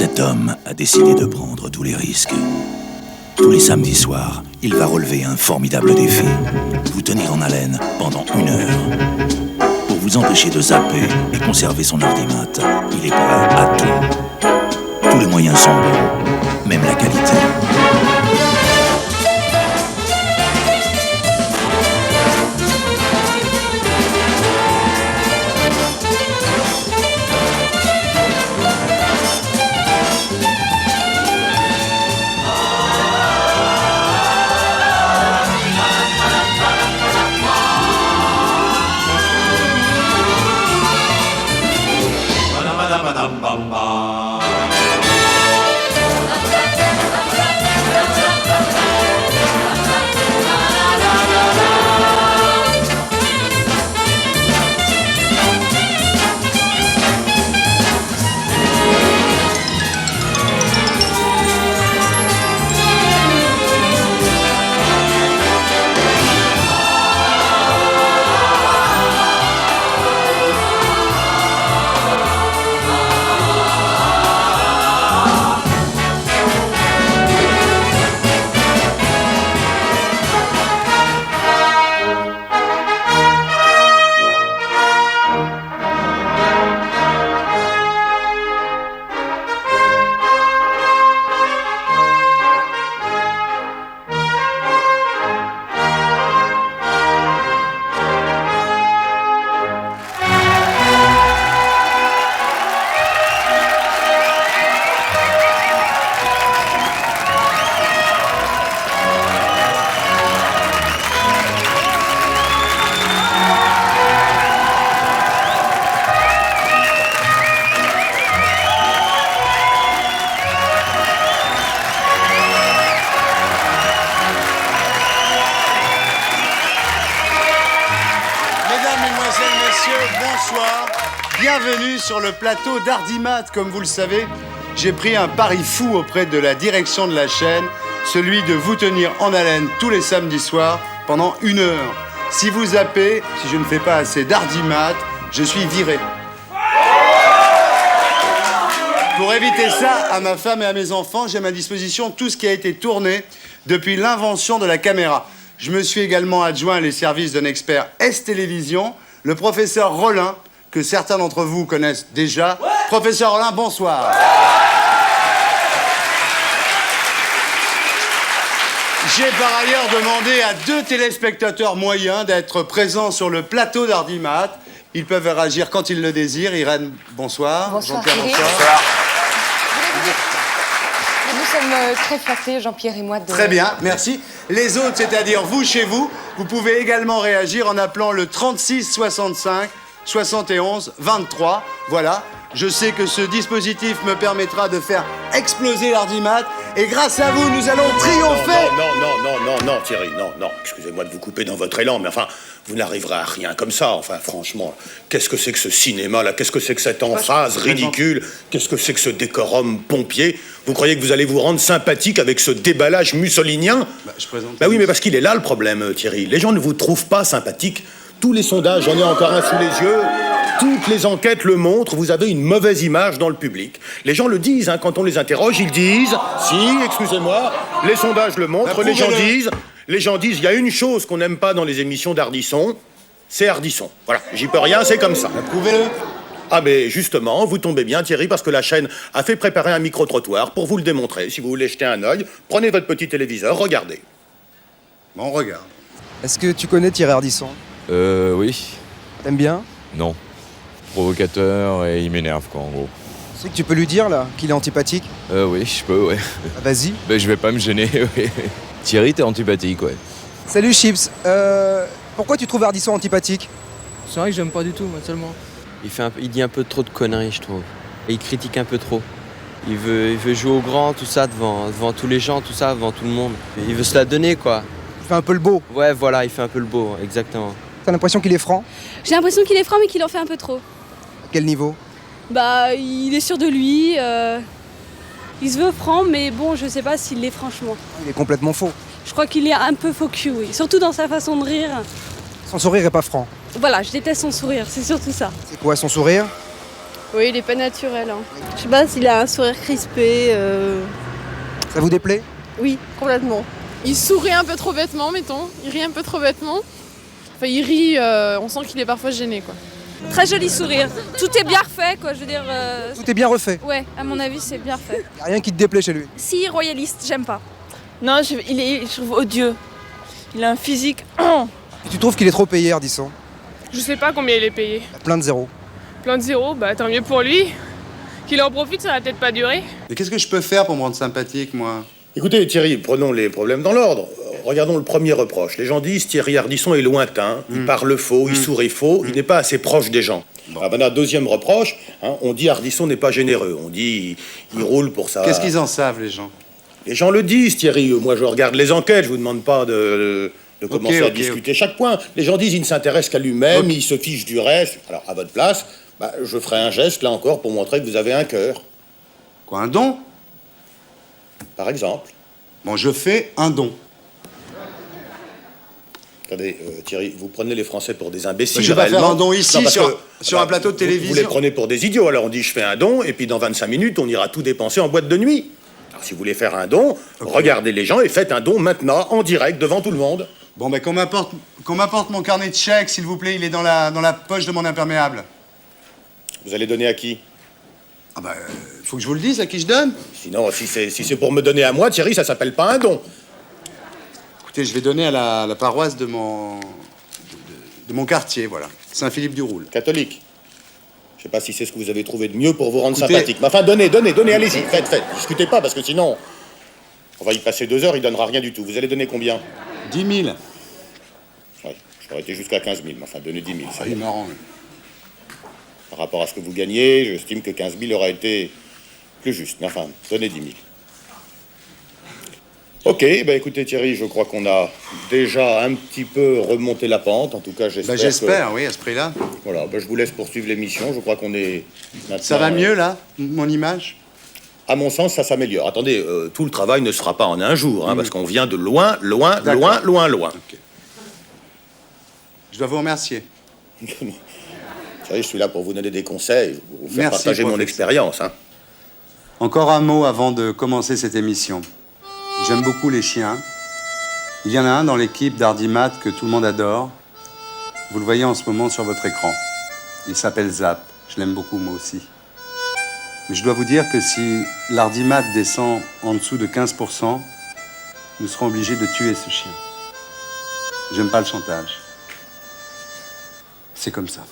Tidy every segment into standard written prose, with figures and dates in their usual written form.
Cet homme a décidé de prendre tous les risques. Tous les samedis soirs, il va relever un formidable défi. Vous tenir en haleine pendant 1 heure. Pour vous empêcher de zapper et conserver son ardimat, il est prêt à tout. Tous les moyens sont bons, même la qualité. Bienvenue sur le plateau d'Ardimat. Comme vous le savez, j'ai pris un pari fou auprès de la direction de la chaîne, celui de vous tenir en haleine tous les samedis soirs pendant 1 heure. Si vous zappez, si je ne fais pas assez d'Ardimat, je suis viré. Pour éviter ça, à ma femme et à mes enfants, j'ai à ma disposition tout ce qui a été tourné depuis l'invention de la caméra. Je me suis également adjoint les services d'un expert S-Télévision, le professeur Rollin, que certains d'entre vous connaissent déjà. Ouais. Professeur Rollin, bonsoir. J'ai par ailleurs demandé à 2 téléspectateurs moyens d'être présents sur le plateau d'Ardimat. Ils peuvent réagir quand ils le désirent. Irène, bonsoir. Bonsoir. Jean-Pierre, bonsoir. Nous sommes très flattés, Jean-Pierre et moi. Très bien, merci. Les autres, c'est-à-dire vous chez vous, vous pouvez également réagir en appelant le 36 65 71 23. Voilà. Je sais que ce dispositif me permettra de faire exploser l'Ardimat et grâce à vous, nous allons triompher. Non, Thierry, non. Excusez-moi de vous couper dans votre élan, mais enfin, vous n'arriverez à rien comme ça. Enfin, franchement, qu'est-ce que c'est que ce cinéma-là? Qu'est-ce que c'est que cette emphase ridicule? Qu'est-ce que c'est que ce décorum pompier? Vous croyez que vous allez vous rendre sympathique avec ce déballage mussolinien? Je présente. Oui, mais parce qu'il est là le problème, Thierry. Les gens ne vous trouvent pas sympathique. Tous les sondages, j'en ai encore un sous les yeux, toutes les enquêtes le montrent, vous avez une mauvaise image dans le public. Les gens le disent, hein, quand on les interroge, ils disent, excusez-moi, les sondages le montrent, les gens disent, il y a une chose qu'on n'aime pas dans les émissions d'Ardisson, c'est Ardisson. Voilà, j'y peux rien, c'est comme ça. Prouvez-le. Ah mais justement, vous tombez bien Thierry, parce que la chaîne a fait préparer un micro-trottoir pour vous le démontrer. Si vous voulez jeter un œil, prenez votre petit téléviseur, regardez. Bon, on regarde. Est-ce que tu connais Thierry Ardisson? Oui. T'aimes bien? Non. Provocateur et il m'énerve, quoi, en gros. Tu sais que tu peux lui dire, là, qu'il est antipathique? Oui, je peux, ouais. Ah, vas-y. Ben, je vais pas me gêner, ouais. Thierry, t'es antipathique, ouais. Salut, Chips. Pourquoi tu trouves Ardisson antipathique? C'est vrai que j'aime pas du tout, moi, seulement. Il dit un peu trop de conneries, je trouve. Et il critique un peu trop. Il veut jouer au grand, tout ça, devant tous les gens, tout ça, devant tout le monde. Il veut se la donner, quoi. Il fait un peu le beau. Ouais, voilà, il fait un peu le beau, exactement. T'as l'impression qu'il est franc? J'ai l'impression qu'il est franc, mais qu'il en fait un peu trop. À quel niveau? Bah, il est sûr de lui. Il se veut franc, mais bon, je sais pas s'il l'est franchement. Il est complètement faux. Je crois qu'il est un peu faux cul, oui. Surtout dans sa façon de rire. Son sourire est pas franc. Voilà, je déteste son sourire, c'est surtout ça. C'est quoi son sourire? Oui, il est pas naturel. Je sais pas s'il a un sourire crispé. Ça vous déplaît? Oui, complètement. Il sourit un peu trop bêtement, mettons. Il rit un peu trop bêtement. Enfin, il rit, on sent qu'il est parfois gêné, quoi. Très joli sourire. Tout est bien refait, quoi. Je veux dire. Tout est bien refait. Ouais, à mon avis, c'est bien refait. Y a rien qui te déplaît chez lui? Si, royaliste, j'aime pas. Non, je trouve odieux. Il a un physique. Et tu trouves qu'il est trop payé, Ardisson? Je sais pas combien il est payé. Plein de zéros. Plein de zéros, bah tant mieux pour lui. Qu'il en profite, ça va peut-être pas durer. Mais qu'est-ce que je peux faire pour me rendre sympathique, moi? Écoutez, Thierry, prenons les problèmes dans l'ordre. Regardons le premier reproche. Les gens disent Thierry Ardisson est lointain, il parle faux, il sourit faux, il n'est pas assez proche des gens. Alors maintenant, deuxième reproche, on dit Ardisson n'est pas généreux. On dit il roule pour ça. Qu'est-ce qu'ils en savent, les gens? Les gens le disent, Thierry. Moi, je regarde les enquêtes, je vous demande pas de commencer à discuter chaque point. Les gens disent il ne s'intéresse qu'à lui-même, il se fiche du reste. Alors, à votre place, je ferai un geste, là encore, pour montrer que vous avez un cœur. Quoi, un don? Par exemple. Bon, je fais un don. Attendez, Thierry, vous prenez les Français pour des imbéciles. Je vais pas faire réellement. un don ici, Non, parce sur un plateau de télévision. Vous les prenez pour des idiots. Alors on dit je fais un don, et puis dans 25 minutes, on ira tout dépenser en boîte de nuit. Alors si vous voulez faire un don, regardez les gens et faites un don maintenant, en direct, devant tout le monde. Bon, qu'on m'apporte mon carnet de chèques, s'il vous plaît. Il est dans la poche de mon imperméable. Vous allez donner à qui? Faut que je vous le dise à qui je donne. Sinon, si c'est pour me donner à moi, Thierry, ça s'appelle pas un don. Écoutez, je vais donner à la paroisse de mon quartier, voilà. Saint-Philippe-du-Roule. Catholique. Je sais pas si c'est ce que vous avez trouvé de mieux pour vous rendre sympathique. Mais enfin, donnez, allez-y, faites. Discutez pas, parce que sinon, on va y passer 2 heures, il donnera rien du tout. Vous allez donner combien? 10 000. Oui, j'aurais été jusqu'à 15 000, mais enfin, donnez 10 000. Ça C'est marrant. Oui. Par rapport à ce que vous gagnez, j'estime que 15 000 aurait été plus juste. Mais enfin, donnez 10 000. Ok, écoutez Thierry, je crois qu'on a déjà un petit peu remonté la pente. En tout cas, j'espère. J'espère, oui, à ce prix-là. Voilà, je vous laisse poursuivre l'émission. Je crois qu'on est maintenant... Ça va mieux, là, mon image? À mon sens, ça s'améliore. Attendez, tout le travail ne se fera pas en un jour, parce qu'on vient de loin. Ok. Je dois vous remercier. Vous savez, je suis là pour vous donner des conseils, vous faire Merci, partager mon professeur. expérience. Encore un mot avant de commencer cette émission. J'aime beaucoup les chiens. Il y en a un dans l'équipe d'Ardimat que tout le monde adore. Vous le voyez en ce moment sur votre écran. Il s'appelle Zap. Je l'aime beaucoup, moi aussi. Mais je dois vous dire que si l'Ardimat descend en dessous de 15%, nous serons obligés de tuer ce chien. J'aime pas le chantage. C'est comme ça.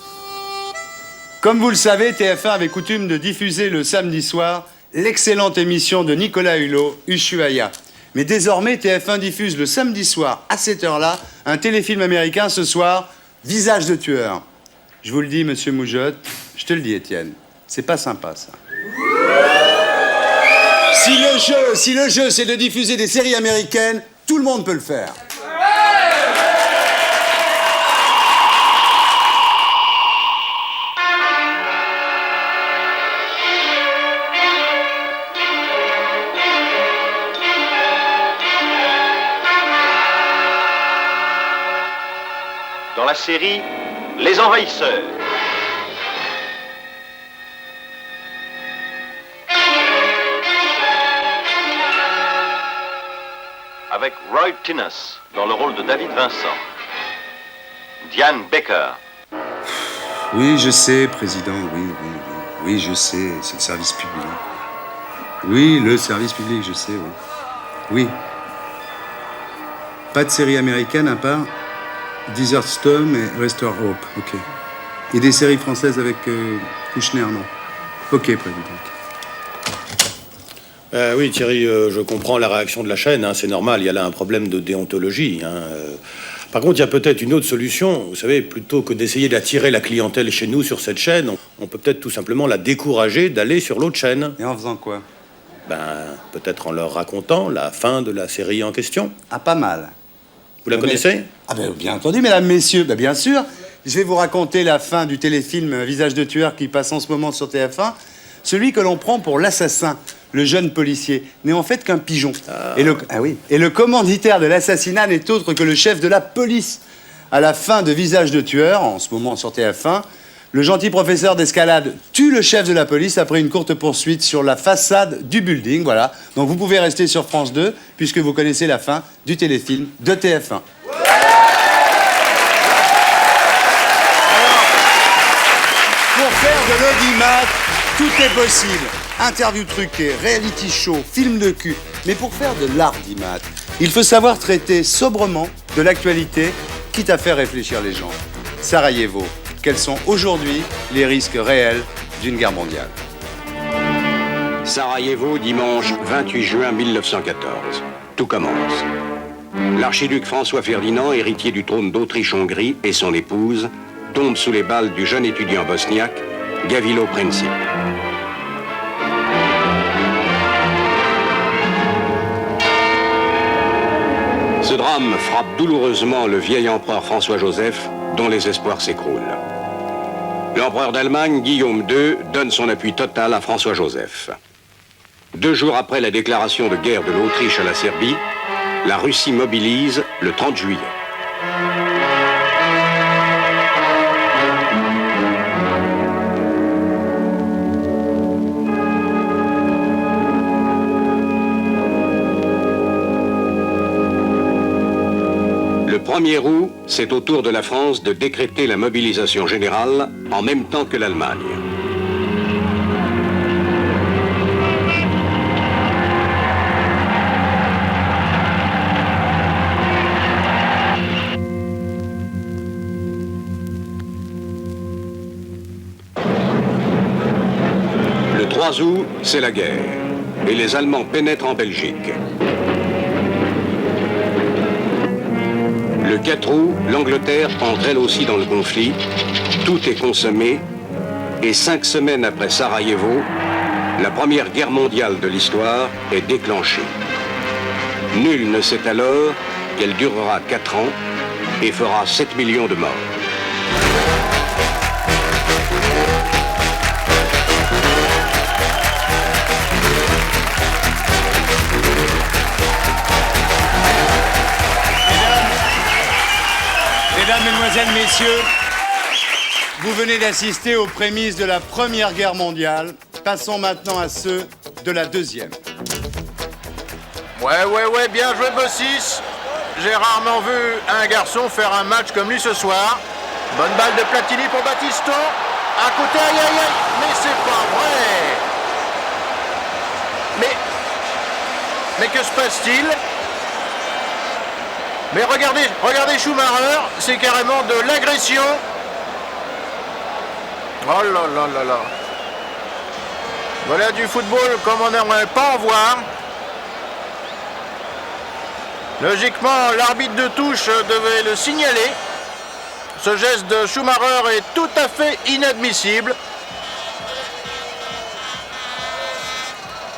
Comme vous le savez, TF1 avait coutume de diffuser le samedi soir l'excellente émission de Nicolas Hulot, Ushuaïa. Mais désormais, TF1 diffuse le samedi soir, à cette heure-là, un téléfilm américain ce soir, Visage de tueur. Je vous le dis, monsieur Moujotte, je te le dis, Étienne, c'est pas sympa, ça. Si le jeu, c'est de diffuser des séries américaines, tout le monde peut le faire. Dans la série Les Envahisseurs. Avec Roy Tinnes dans le rôle de David Vincent. Diane Baker. Oui, je sais, président, oui, je sais, c'est le service public. Oui, le service public, je sais, oui. Oui. Pas de série américaine à part Desert Storm et Restore Hope, ok. Et des séries françaises avec Kouchner, non. Ok, président. Oui, Thierry, je comprends la réaction de la chaîne, c'est normal, il y a là un problème de déontologie. Par contre, il y a peut-être une autre solution. Vous savez, plutôt que d'essayer d'attirer la clientèle chez nous sur cette chaîne, on peut peut-être tout simplement la décourager d'aller sur l'autre chaîne. Et en faisant quoi? Peut-être en leur racontant la fin de la série en question. Ah, pas mal. Vous la connaissez? Ah ben, bien entendu, mesdames, messieurs, ben, bien sûr. Je vais vous raconter la fin du téléfilm Visage de tueur qui passe en ce moment sur TF1. Celui que l'on prend pour l'assassin, le jeune policier, n'est en fait qu'un pigeon. Et le commanditaire de l'assassinat n'est autre que le chef de la police. À la fin de Visage de tueur, en ce moment sur TF1, Le gentil professeur d'escalade tue le chef de la police après une courte poursuite sur la façade du building. Voilà. Donc vous pouvez rester sur France 2 puisque vous connaissez la fin du téléfilm de TF1. Pour faire de l'audimat, tout est possible. Interview truquée, reality show, film de cul. Mais pour faire de l'ardimat, il faut savoir traiter sobrement de l'actualité, quitte à faire réfléchir les gens. Sarajevo, quels sont aujourd'hui les risques réels d'une guerre mondiale? Sarajevo, dimanche 28 juin 1914. Tout commence. L'archiduc François Ferdinand, héritier du trône d'Autriche-Hongrie, et son épouse tombent sous les balles du jeune étudiant bosniaque, Gavrilo Princip. Ce drame frappe douloureusement le vieil empereur François-Joseph, dont les espoirs s'écroulent. L'empereur d'Allemagne, Guillaume II, donne son appui total à François-Joseph. 2 jours après la déclaration de guerre de l'Autriche à la Serbie, la Russie mobilise le 30 juillet. Le 1er août, c'est au tour de la France de décréter la mobilisation générale en même temps que l'Allemagne. Le 3 août, c'est la guerre et les Allemands pénètrent en Belgique. Le 4 août, l'Angleterre entre elle aussi dans le conflit. Tout est consommé et 5 semaines après Sarajevo, la première guerre mondiale de l'histoire est déclenchée. Nul ne sait alors qu'elle durera 4 ans et fera 7 millions de morts. Mesdames, Mesdemoiselles, Messieurs, vous venez d'assister aux prémices de la Première Guerre mondiale. Passons maintenant à ceux de la Deuxième. Ouais, bien joué, Bossis. J'ai rarement vu un garçon faire un match comme lui ce soir. Bonne balle de Platini pour Battiston. À côté, aïe. Mais c'est pas vrai. Mais que se passe-t-il? Mais regardez Schumacher, c'est carrément de l'agression. Oh là. Voilà du football comme on n'aimerait pas en voir. Logiquement, l'arbitre de touche devait le signaler. Ce geste de Schumacher est tout à fait inadmissible.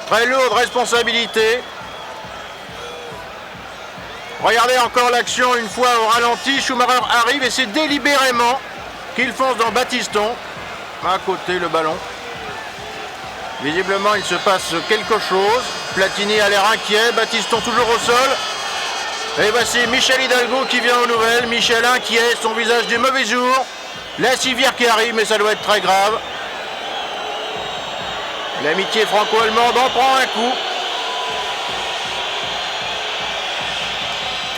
Très lourde responsabilité. Regardez encore l'action une fois au ralenti. Schumacher arrive et c'est délibérément qu'il fonce dans Battiston. À côté le ballon. Visiblement il se passe quelque chose. Platini a l'air inquiet. Battiston toujours au sol. Et voici Michel Hidalgo qui vient aux nouvelles. Michel inquiet, son visage du mauvais jour. La civière qui arrive, mais ça doit être très grave. L'amitié franco-allemande en prend un coup.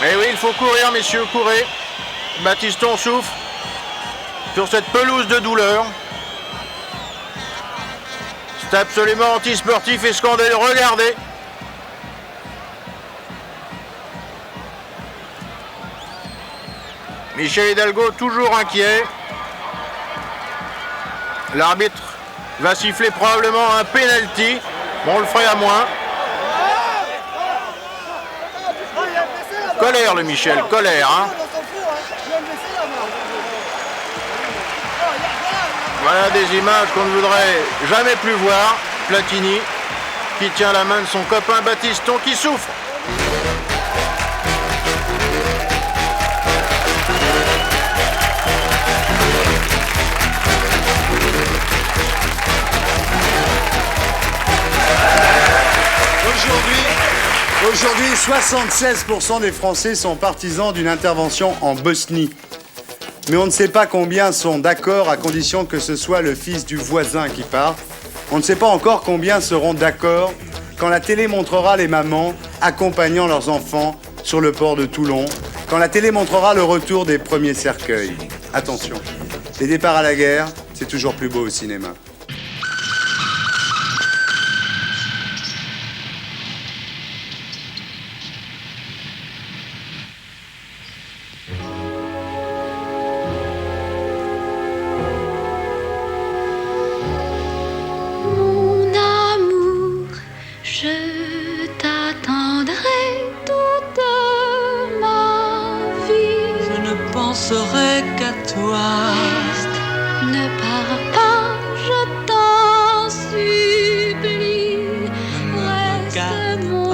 Eh oui, il faut courir, messieurs, courez. Battiston souffre sur cette pelouse de douleur. C'est absolument anti-sportif et scandaleux. Regardez. Michel Hidalgo toujours inquiet. L'arbitre va siffler probablement un penalty. Bon, on le ferait à moins. Colère le Michel, colère. Hein. Voilà des images qu'on ne voudrait jamais plus voir. Platini qui tient la main de son copain Battiston qui souffre. Aujourd'hui, 76% des Français sont partisans d'une intervention en Bosnie. mais on ne sait pas combien sont d'accord à condition que ce soit le fils du voisin qui part. On ne sait pas encore combien seront d'accord quand la télé montrera les mamans accompagnant leurs enfants sur le port de Toulon, quand la télé montrera le retour des premiers cercueils. Attention, les départs à la guerre, c'est toujours plus beau au cinéma. Serait qu'à toi. Reste, ne pars pas, je t'en supplie. Reste mon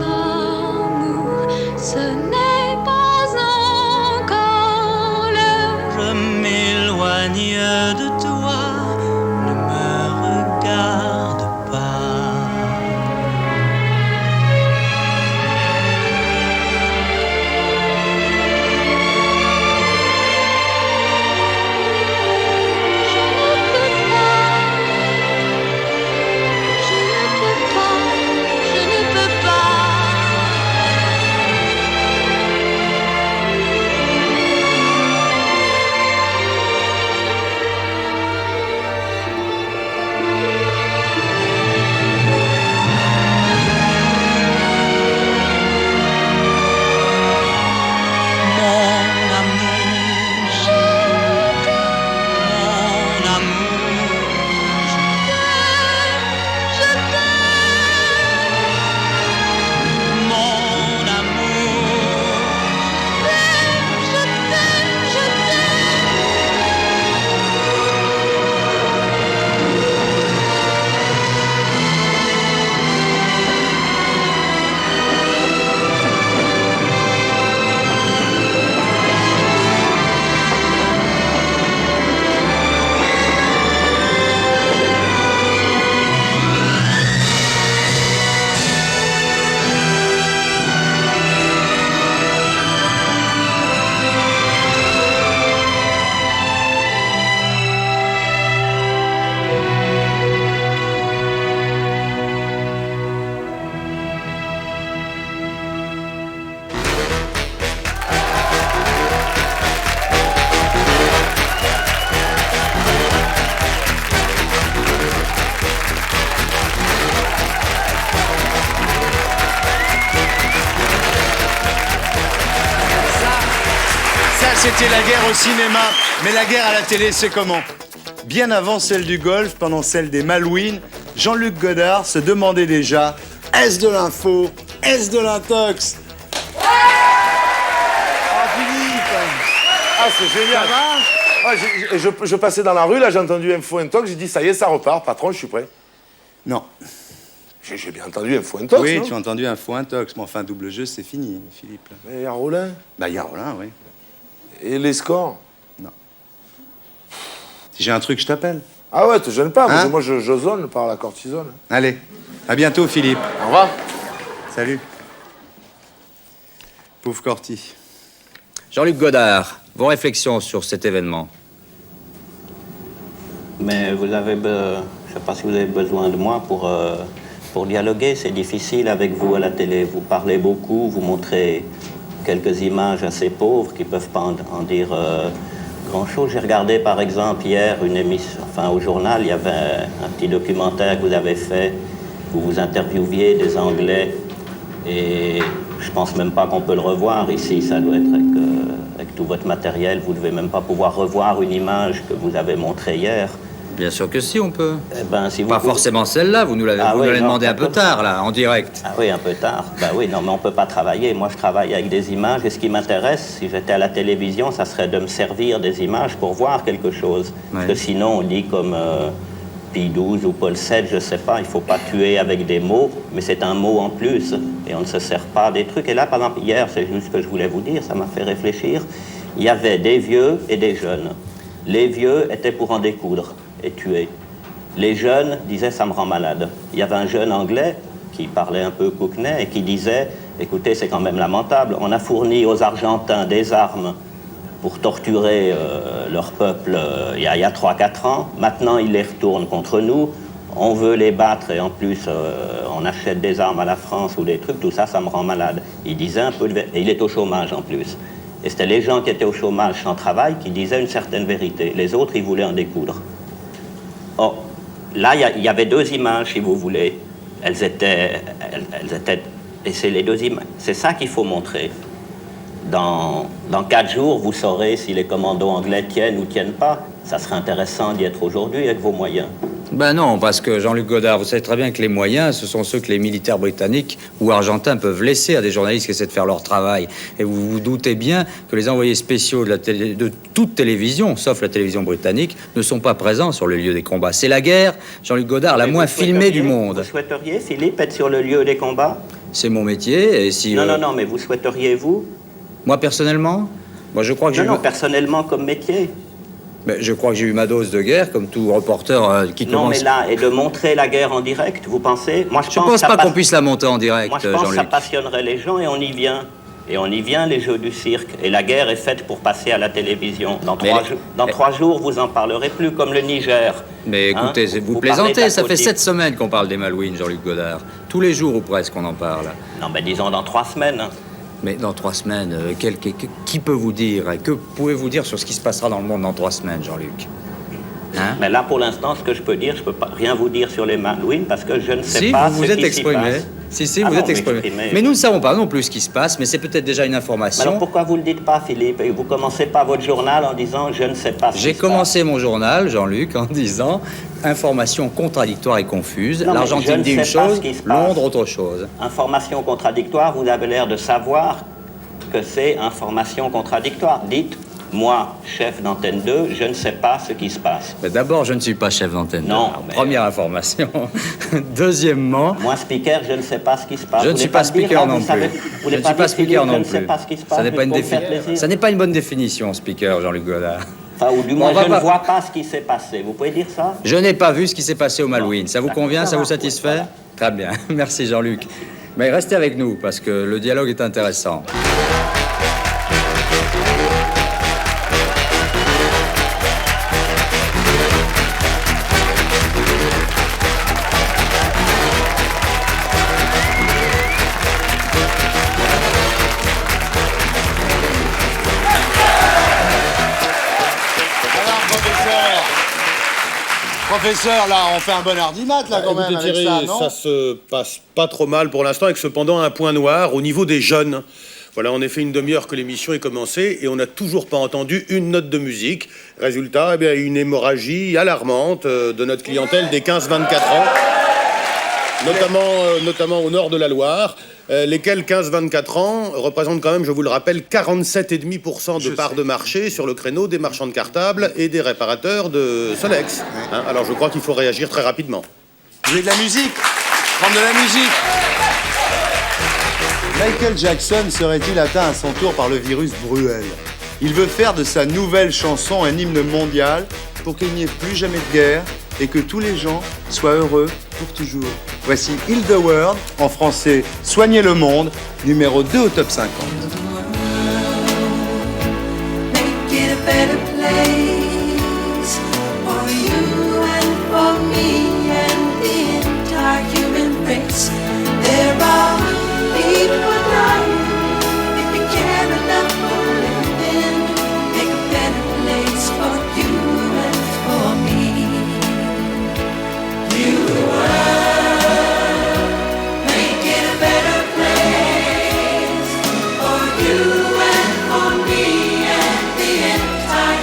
amour, ce n'est pas encore l'heure. Je m'éloigne de toi, ne me regarde pas. C'était la guerre au cinéma, mais la guerre à la télé, c'est comment? Bien avant celle du golf, pendant celle des Malouines, Jean-Luc Godard se demandait déjà « Est-ce de l'info? Est-ce de l'intox ?» Ah, Philippe! Ah, c'est génial! Je passais dans la rue, là, j'ai entendu info intox, j'ai dit « Ça y est, ça repart, patron, je suis prêt. » Non. J'ai bien entendu info intox, Oui, non? tu as entendu info intox, mais enfin, double jeu, c'est fini, Philippe. Mais il y a Rollin? Bah, il y a Rollin, oui. Et les scores? Non. Si j'ai un truc, je t'appelle. Ah ouais, te gêne pas, Hein? moi je zone par la cortisone. Allez, à bientôt, Philippe. Au revoir. Salut. Pauvre Corty. Jean-Luc Godard, vos réflexions sur cet événement? Mais vous avez, je ne sais pas si vous avez besoin de moi pour dialoguer. C'est difficile avec vous à la télé. Vous parlez beaucoup, vous montrez quelques images assez pauvres qui ne peuvent pas en dire grand-chose. J'ai regardé par exemple hier une émission, enfin au journal, il y avait un petit documentaire que vous avez fait où vous interviewiez des Anglais et je pense même pas qu'on peut le revoir ici. Ça doit être avec tout votre matériel. Vous ne devez même pas pouvoir revoir une image que vous avez montrée hier. Bien sûr que si, on peut. Eh ben, si vous pas forcément celle-là, vous nous l'avez demandé un peu tard, là, en direct. Ah oui, un peu tard. Ben oui, non, mais on ne peut pas travailler. Moi, je travaille avec des images, et ce qui m'intéresse, si j'étais à la télévision, ça serait de me servir des images pour voir quelque chose. Parce que sinon, on dit comme Pie XII ou Paul VII, je ne sais pas, il ne faut pas tuer avec des mots, mais c'est un mot en plus, et on ne se sert pas des trucs. Et là, par exemple, hier, c'est juste ce que je voulais vous dire, ça m'a fait réfléchir, il y avait des vieux et des jeunes. Les vieux étaient pour en découdre et tuer. Les jeunes disaient « ça me rend malade ». Il y avait un jeune anglais qui parlait un peu cockney et qui disait « écoutez, c'est quand même lamentable, on a fourni aux Argentins des armes pour torturer leur peuple il y a 3-4 ans. Maintenant, ils les retournent contre nous. On veut les battre et en plus, on achète des armes à la France ou des trucs. Tout ça, ça me rend malade. Il disait un peu et il est au chômage en plus. Et c'était les gens qui étaient au chômage sans travail qui disaient une certaine vérité. Les autres, ils voulaient en découdre. Oh, là, il y avait 2 images, si vous voulez. Elles étaient... Et c'est les 2 images. C'est ça qu'il faut montrer. Dans 4 jours, vous saurez si les commandos anglais tiennent ou tiennent pas. Ça serait intéressant d'y être aujourd'hui avec vos moyens. Ben non, parce que Jean-Luc Godard, vous savez très bien que les moyens, ce sont ceux que les militaires britanniques ou argentins peuvent laisser à des journalistes qui essaient de faire leur travail. Et vous vous doutez bien que les envoyés spéciaux de toute télévision, sauf la télévision britannique, ne sont pas présents sur le lieu des combats. C'est la guerre, Jean-Luc Godard, la moins filmée du monde. Vous souhaiteriez, Philippe, être sur le lieu des combats? C'est mon métier, et si... Non, mais vous souhaiteriez, vous? Moi, personnellement? Moi, je crois que Non, personnellement, comme métier. Mais je crois que j'ai eu ma dose de guerre, comme tout reporter qui commence... Non, mais là, et de montrer la guerre en direct, vous pensez? Moi, je pense pas qu'on puisse la monter en direct, Moi, je pense que ça passionnerait les gens et on y vient. Et on y vient, les jeux du cirque. Et la guerre est faite pour passer à la télévision. Dans 3 jours, vous en parlerez plus, comme le Niger. Mais écoutez, vous plaisantez, ça fait 7 semaines qu'on parle des Malouines, Jean-Luc Godard. Tous les jours ou presque, on en parle. Non, mais disons dans 3 semaines. Mais dans 3 semaines, qui peut vous dire, que pouvez-vous dire sur ce qui se passera dans le monde dans 3 semaines, Jean-Luc? Hein? Mais là, pour l'instant, ce que je peux dire, je peux pas rien vous dire sur les Malouines parce que je ne sais pas ce qui s'y passe. Si, vous êtes exprimé. Mais nous ne savons pas non plus ce qui se passe, mais c'est peut-être déjà une information. Mais alors pourquoi vous ne le dites pas, Philippe? Et vous commencez pas votre journal en disant « je ne sais pas ce qui se passe ». J'ai commencé mon journal, Jean-Luc, en disant « information contradictoire et confuse ». L'Argentine dit une chose, Londres autre chose. Information contradictoire, vous avez l'air de savoir que c'est information contradictoire. Dites « moi, chef d'antenne 2, je ne sais pas ce qui se passe ». Mais d'abord, je ne suis pas chef d'antenne 2. Non. Première information. Deuxièmement... Moi, speaker, je ne sais pas ce qui se passe. Je ne suis pas speaker non plus. Je ne suis pas speaker non plus. Je ne sais pas ce qui se passe. Ça n'est pas une bonne définition, speaker, Jean-Luc Godard. Enfin, ou du moins, je ne vois pas ce qui s'est passé. Vous pouvez dire ça? Je n'ai pas vu ce qui s'est passé au Malouines. Ça vous convient? Ça vous satisfait? Très bien. Merci, Jean-Luc. Mais restez avec nous, parce que le dialogue est intéressant. Professeur, là, on fait un bon hardimat, là, quand même, avec Thierry, ça, non? Ça se passe pas trop mal pour l'instant, avec cependant un point noir au niveau des jeunes. Voilà, en effet, une demi-heure que l'émission est commencée et on n'a toujours pas entendu une note de musique. Résultat, eh bien, une hémorragie alarmante de notre clientèle des 15-24 ans, notamment au nord de la Loire, lesquels 15-24 ans représentent quand même, je vous le rappelle, 47,5% de part de marché sur le créneau des marchands de cartables et des réparateurs de Solex. Hein, alors je crois qu'il faut réagir très rapidement. Vous voulez de la musique? Prendre de la musique. Michael Jackson serait-il atteint à son tour par le virus Bruel? Il veut faire de sa nouvelle chanson un hymne mondial pour qu'il n'y ait plus jamais de guerre et que tous les gens soient heureux pour toujours. Voici Heal the World, en français Soigner le monde, numéro 2 au top 50. Make it a better place for you and for me and the entire human race. There are people dying. If you care enough for living, make a better place for you and for me. You make it a better place for you and for me and the entire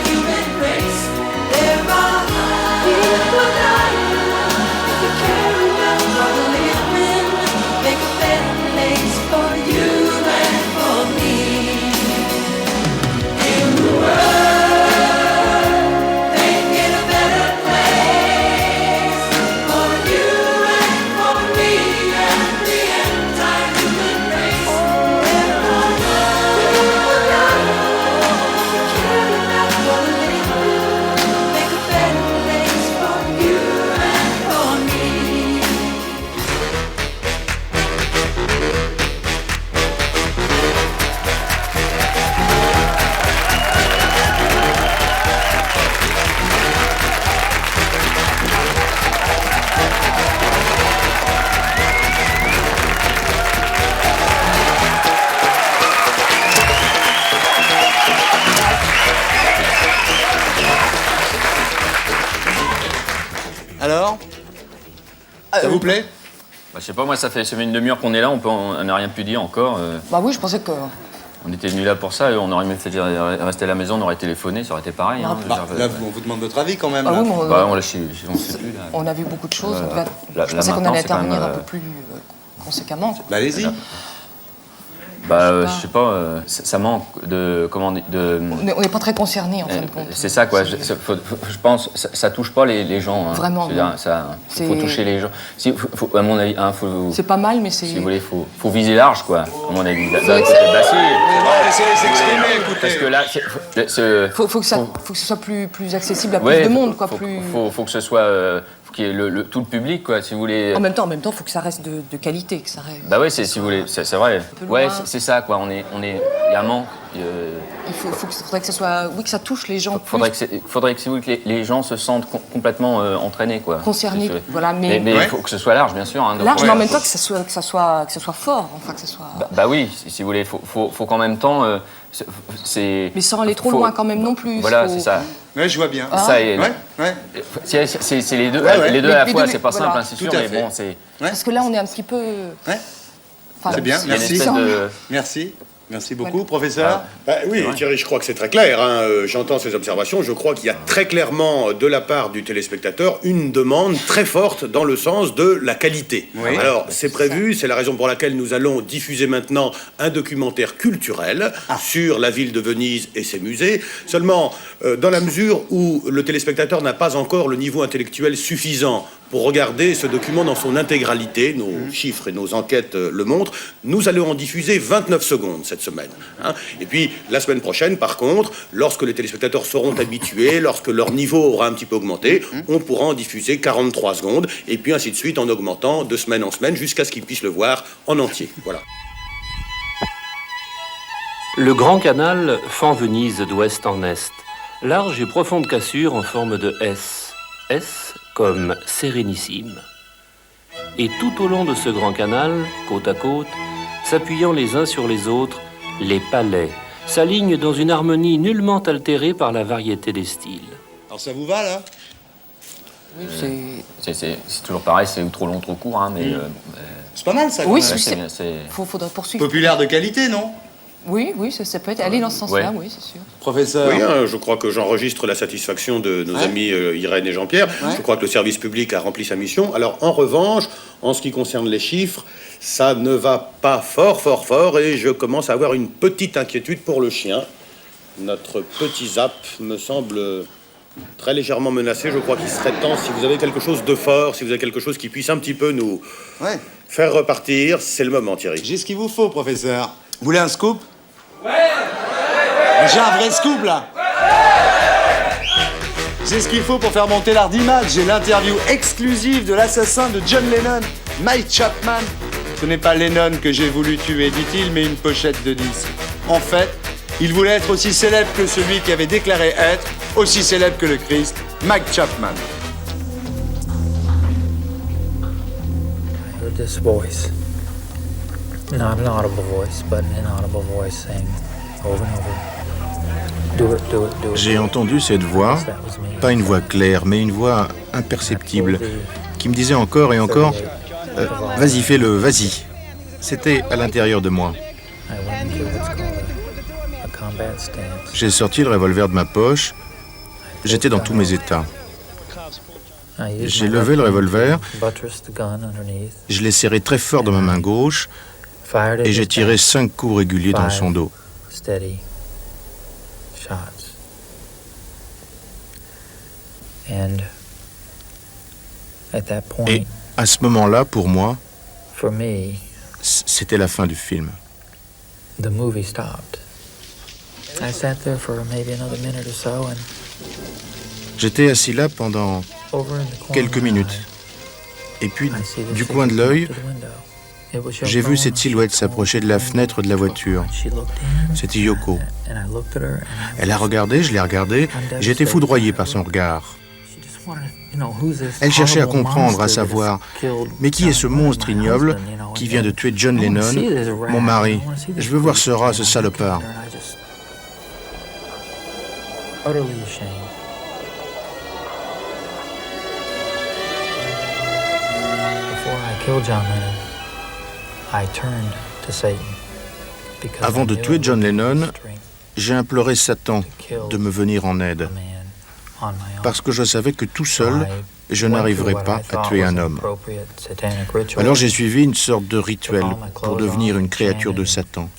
Ça vous plaît? Bah, je sais pas, moi, ça fait une demi-heure qu'on est là, on n'a rien pu dire encore. Bah oui, je pensais que... On était venus là pour ça, et on aurait même fait rester à la maison, on aurait téléphoné, ça aurait été pareil. Hein, là, on vous demande votre avis quand même. Ah là. oui, on sait plus. Là. On a vu beaucoup de choses, Là, je pensais qu'on allait intervenir même, un peu plus conséquemment. Bah, allez-y. Je sais pas, ça manque de... Comment dire, On n'est pas très concernés, en fin de compte. C'est ça, quoi. Je pense, ça touche pas les gens. Hein. Vraiment. Il faut toucher les gens. À mon avis, c'est pas mal, mais c'est... Si vous voulez, faut viser large, quoi, à mon avis. Parce que là, faut que ce soit plus accessible à plus de monde, quoi. Faut que ce soit... qui est tout le public, quoi, si vous voulez. En même temps, il faut que ça reste de qualité, que ça reste... Bah oui, si vous voulez, c'est vrai. Ouais, c'est ça, quoi. Il y a un manque. Faudrait que ça soit, oui, que ça touche les gens. Faudrait que, si vous voulez, que les gens se sentent complètement entraînés, quoi. Concernés, voilà. Mais il faut que ce soit large, bien sûr. Hein, large, mais en même temps que ça soit fort, enfin que ça soit. Bah oui, si vous voulez, faut qu'en même temps. Mais sans aller trop loin, quand même non plus. Voilà, c'est ça. Ouais, je vois bien. Ça est, c'est les deux à la fois, c'est pas simple, hein, c'est sûr, mais bon, c'est... Parce que là, on est un petit peu... C'est bien, merci. Merci beaucoup, professeur. Oui, Thierry, je crois que c'est très clair. Hein. J'entends ces observations. Je crois qu'il y a très clairement, de la part du téléspectateur, une demande très forte dans le sens de la qualité. Oui. Alors, c'est prévu. C'est la raison pour laquelle nous allons diffuser maintenant un documentaire culturel sur la ville de Venise et ses musées. Seulement, dans la mesure où le téléspectateur n'a pas encore le niveau intellectuel suffisant pour regarder ce document dans son intégralité, nos chiffres et nos enquêtes le montrent, nous allons en diffuser 29 secondes cette semaine. Hein. Et puis, la semaine prochaine, par contre, lorsque les téléspectateurs seront habitués, lorsque leur niveau aura un petit peu augmenté, on pourra en diffuser 43 secondes, et puis ainsi de suite en augmentant de semaine en semaine jusqu'à ce qu'ils puissent le voir en entier. Voilà. Le Grand Canal fend Venise d'ouest en est. Large et profonde cassure en forme de S. S comme sérénissime. Et tout au long de ce grand canal, côte à côte, s'appuyant les uns sur les autres, les palais s'alignent dans une harmonie nullement altérée par la variété des styles. Alors ça vous va, là? Oui, c'est toujours pareil, c'est trop long, trop court, hein, mais... c'est pas mal, ça. Oui, faudrait poursuivre. Populaire de qualité, non? Oui, ça peut être aller dans ce sens-là, oui, c'est sûr. Professeur. Oui, hein, je crois que j'enregistre la satisfaction de nos amis Irène et Jean-Pierre. Je crois que le service public a rempli sa mission. Alors, en revanche, en ce qui concerne les chiffres, ça ne va pas fort, et je commence à avoir une petite inquiétude pour le chien. Notre petit Zap me semble très légèrement menacé. Je crois qu'il serait temps, si vous avez quelque chose de fort, si vous avez quelque chose qui puisse un petit peu nous faire repartir, c'est le moment, Thierry. J'ai ce qu'il vous faut, professeur. Vous voulez un scoop? J'ai un vrai scoop, là. J'ai ce qu'il faut pour faire monter l'art d'image. J'ai l'interview exclusive de l'assassin de John Lennon, Mike Chapman. Ce n'est pas Lennon que j'ai voulu tuer, dit-il, mais une pochette de disque. En fait, il voulait être aussi célèbre que celui qui avait déclaré être aussi célèbre que le Christ, Mike Chapman. I heard this voice. Not an audible voice, but an inaudible voice saying over and over, do it, do it, do it. J'ai entendu cette voix, pas une voix claire, mais une voix imperceptible, qui me disait encore et encore vas-y, fais-le, vas-y. C'était à l'intérieur de moi. J'ai sorti le revolver de ma poche, j'étais dans tous mes états. J'ai levé le revolver, je l'ai serré très fort dans ma main gauche, et j'ai tiré 5 coups réguliers dans son dos. Et à ce moment-là, pour moi, c'était la fin du film. J'étais assis là pendant quelques minutes. Et puis, du coin de l'œil, j'ai vu cette silhouette s'approcher de la fenêtre de la voiture. C'était Yoko. Elle a regardé, je l'ai regardé, j'ai été foudroyé par son regard. Elle cherchait à comprendre, à savoir, mais qui est ce monstre ignoble qui vient de tuer John Lennon, mon mari? Je veux voir ce rat, ce salopard. Avant de tuer John Lennon, j'ai imploré Satan de me venir en aide, parce que je savais que tout seul, je n'arriverais pas à tuer un homme. Alors j'ai suivi une sorte de rituel pour devenir une créature de Satan.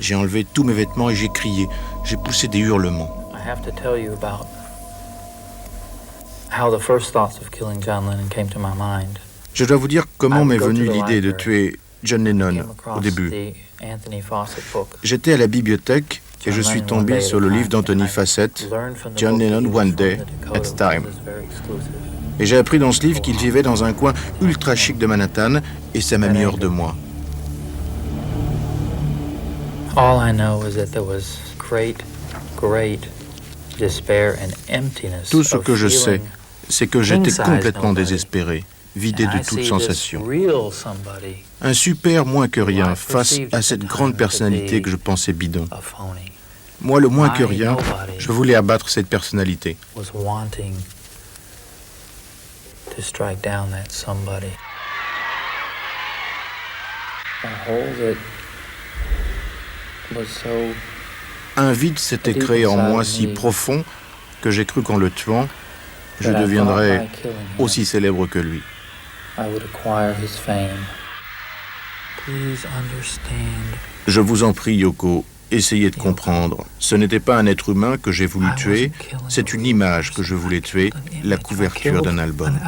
J'ai enlevé tous mes vêtements et j'ai crié, j'ai poussé des hurlements. Je dois vous dire comment m'est venue l'idée de tuer John Lennon au début. J'étais à la bibliothèque et je suis tombé sur le livre d'Anthony Fawcett, John Lennon One Day at a Time. Et j'ai appris dans ce livre qu'il vivait dans un coin ultra chic de Manhattan et ça m'a mis hors de moi. Tout ce que je sais, c'est que j'étais complètement désespéré, vidé de toute sensation. Un super moins que rien face à cette grande personnalité que je pensais bidon. Moi, le moins que rien, je voulais abattre cette personnalité. Un vide s'était créé en moi si profond que j'ai cru qu'en le tuant, je deviendrais aussi célèbre que lui. Je vous en prie, Yoko, essayez de comprendre. Ce n'était pas un être humain que j'ai voulu tuer, c'est une image que je voulais tuer, la couverture d'un album.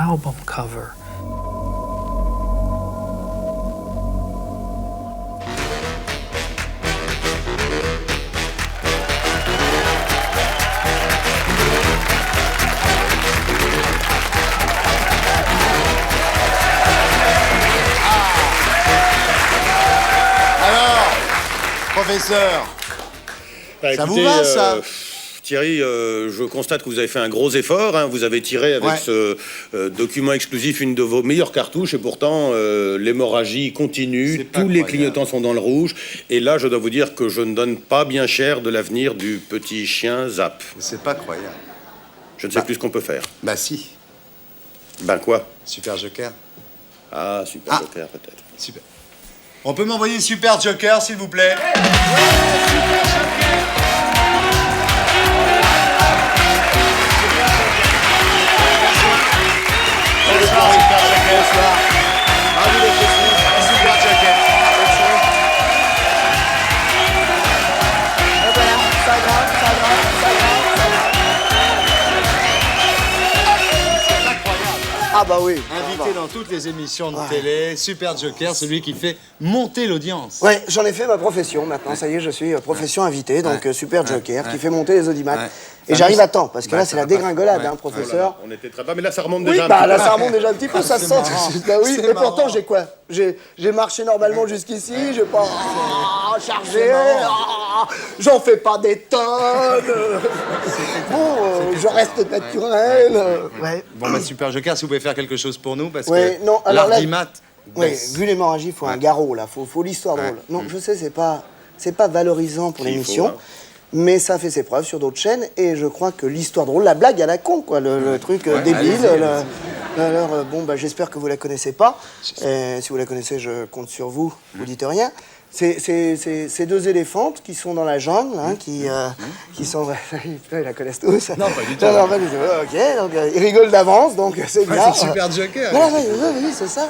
Professeur, bah, ça écoutez, vous va, ça Thierry, je constate que vous avez fait un gros effort. Hein. Vous avez tiré avec ce document exclusif une de vos meilleures cartouches et pourtant l'hémorragie continue. Tous les clignotants sont dans le rouge. Et là, je dois vous dire que je ne donne pas bien cher de l'avenir du petit chien Zap. C'est pas croyable. Je ne sais plus ce qu'on peut faire. Bah si. Ben quoi? Super Joker. Ah, Super Joker peut-être. Super. On peut m'envoyer Super Joker, s'il vous plaît? Bonsoir, Super Joker. Bonsoir. Ravi d'être ici. Super Joker. Ah bah oui. Invité dans toutes les émissions de télé, Super Joker, celui qui fait monter l'audience. Ouais, j'en ai fait ma profession maintenant. Ça y est, je suis profession invitée, donc Super Joker, qui fait monter les audimatres. Et j'arrive à temps, parce que là, c'est la dégringolade, hein, professeur. On était très bas, mais là, ça remonte Oui, déjà un bah petit là, peu. ça remonte déjà un petit peu, ça se sent. Bah oui, et pourtant, j'ai quoi? J'ai marché normalement jusqu'ici, j'ai pas chargé, j'en fais pas des tonnes. Bon, je reste naturel. Ouais. Bon, bah, Super Joker, si vous pouvez faire quelque chose pour nous, parce Ouais, que non, alors là- l'ardimat... Oui, vu l'hémorragie, il faut un garrot, là. Faut l'histoire drôle. Non, je sais, c'est pas valorisant pour l'émission. Mais ça fait ses preuves sur d'autres chaînes, et je crois que l'histoire drôle, la blague à la con, quoi, le truc débile. Alors, bon, bah, j'espère que vous la connaissez pas. Si vous la connaissez, je compte sur vous, vous dites rien. C'est deux éléphantes qui sont dans la jungle, hein, qui sont... Putain, ils la connaissent tous. Non, pas du tout. Non, pas du tout. Ok, donc ils rigolent d'avance, donc c'est bien. c'est Super Joker. Non, oui, c'est ça.